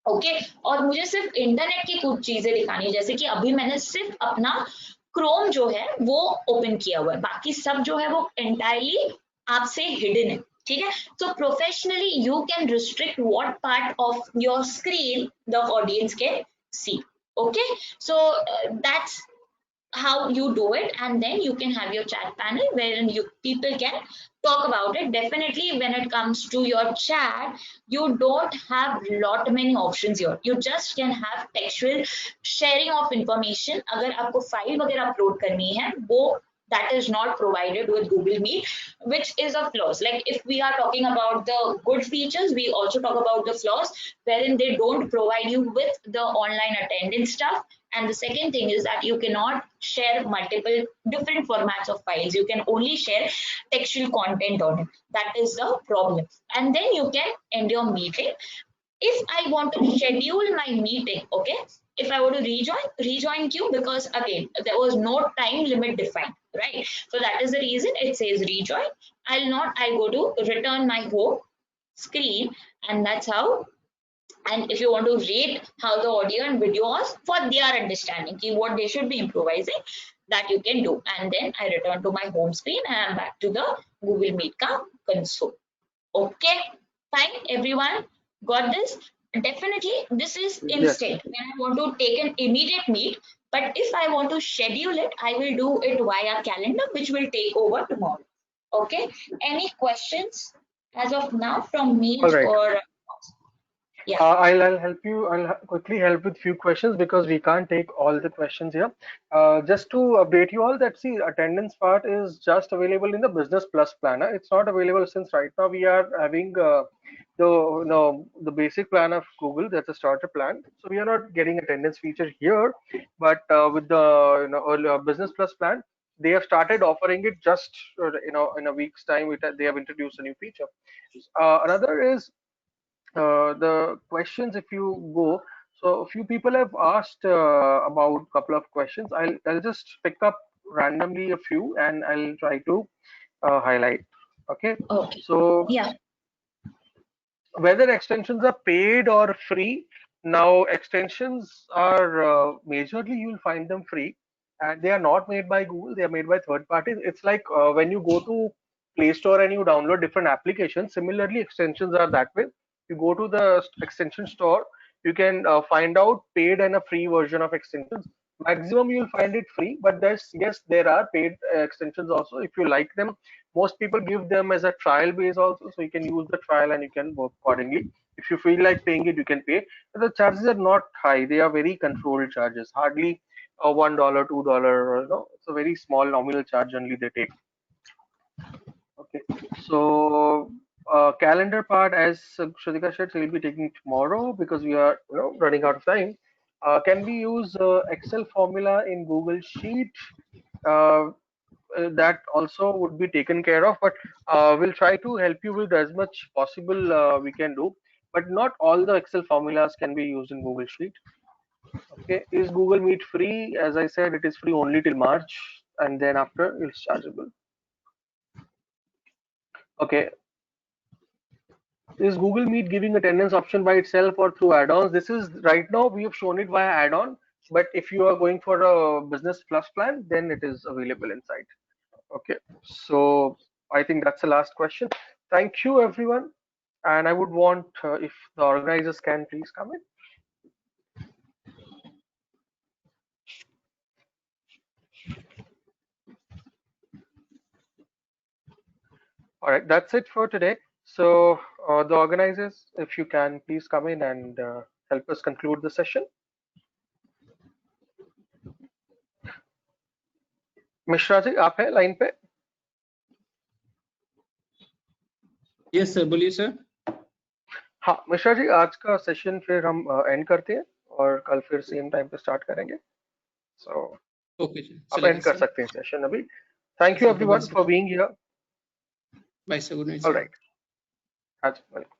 Okay और मुझे सिर्फ इंटरनेट की कुछ चीजें दिखानी है, जैसे कि अभी मैंने सिर्फ अपना क्रोम जो है वो ओपन किया हुआ है, बाकी सब जो है वो एंटायरली आपसे हिडन है. ठीक है, so professionally you can restrict what part of your screen the audience can see. Okay, so that's how you do it, and then you can have your chat panel wherein you people can talk about it. Definitely when it comes to your chat, you don't have lot many options here. You just can have textual sharing of information. अगर आपको file वगैरह upload करनी है वो that is not provided with Google Meet, which is a flaws. Like if we are talking about the good features, we also talk about the flaws wherein they don't provide you with the online attendance stuff. And the second thing is that you cannot share multiple different formats of files. You can only share textual content on it. That is the problem. And then you can end your meeting. If I want to schedule my meeting, okay, if I want to rejoin queue, because again there was no time limit defined, right? So that is the reason it says rejoin. I go to return my home screen, and that's how. And if you want to rate how the audio and video was for their understanding, what they should be improvising, that you can do. And then I return to my home screen and I'm back to the Google Meet ka console. Okay, fine, everyone got this? Definitely, this is instant when I want to take an immediate meet. But if I want to schedule it, I will do it via calendar, which will take over tomorrow. Okay, any questions as of now from me? All right. Or yeah. I'll help you. Quickly help with few questions because we can't take all the questions here. Just to update you all that, see, attendance part is just available in the Business Plus planner. It's not available since right now we are having the basic plan of Google. That's a starter plan. So we are not getting attendance feature here, but with the earlier Business Plus plan, they have started offering it just in a week's time. They have introduced a new feature. Another is the questions. If you go, so a few people have asked about a couple of questions. I'll just pick up randomly a few and I'll try to highlight. Okay. Okay. So Yeah. whether extensions are paid or free, now extensions are majorly you'll find them free, and they are not made by Google. They are made by third parties. It's like when you go to Play Store and you download different applications. Similarly, extensions are that way. You go to the extension store, you can find out paid and a free version of extensions. Maximum you'll find it free, but there's yes, there are paid extensions also if you like them. Most people give them as a trial base also, so you can use the trial and you can work accordingly. If you feel like paying it, you can pay. But the charges are not high; they are very controlled charges. Hardly $1, $2. It's a very small nominal charge only they take. Okay, so calendar part, as Shrutika said, we'll be taking tomorrow because we are running out of time. Can we use Excel formula in Google Sheet? Uh, that also would be taken care of, but we'll try to help you with as much possible we can do, but not all the Excel formulas can be used in Google Sheet. Okay, is Google Meet free? As I said, it is free only till March, and then after it's chargeable. Okay, is Google Meet giving attendance option by itself or through add-ons? This is right now we have shown it via add-on, but if you are going for a business plus plan, then it is available inside. Okay, so I think that's the last question. Thank you, everyone. And I would want if the organizers can please come in. All right, that's it for today. So the organizers, if you can please come in and help us conclude the session. Mishra ji आप हैं line पे? Yes sir, बोलिए sir. हाँ मिश्रा जी, आज का session फिर हम and करते हैं और कल फिर सेम टाइम पे स्टार्ट करेंगे. सो ओके आप एंड कर सकते हैं सेशन अभी. Thank you everyone for being here. Bye sir, good night. Alright. हाँ जी, वेलकम.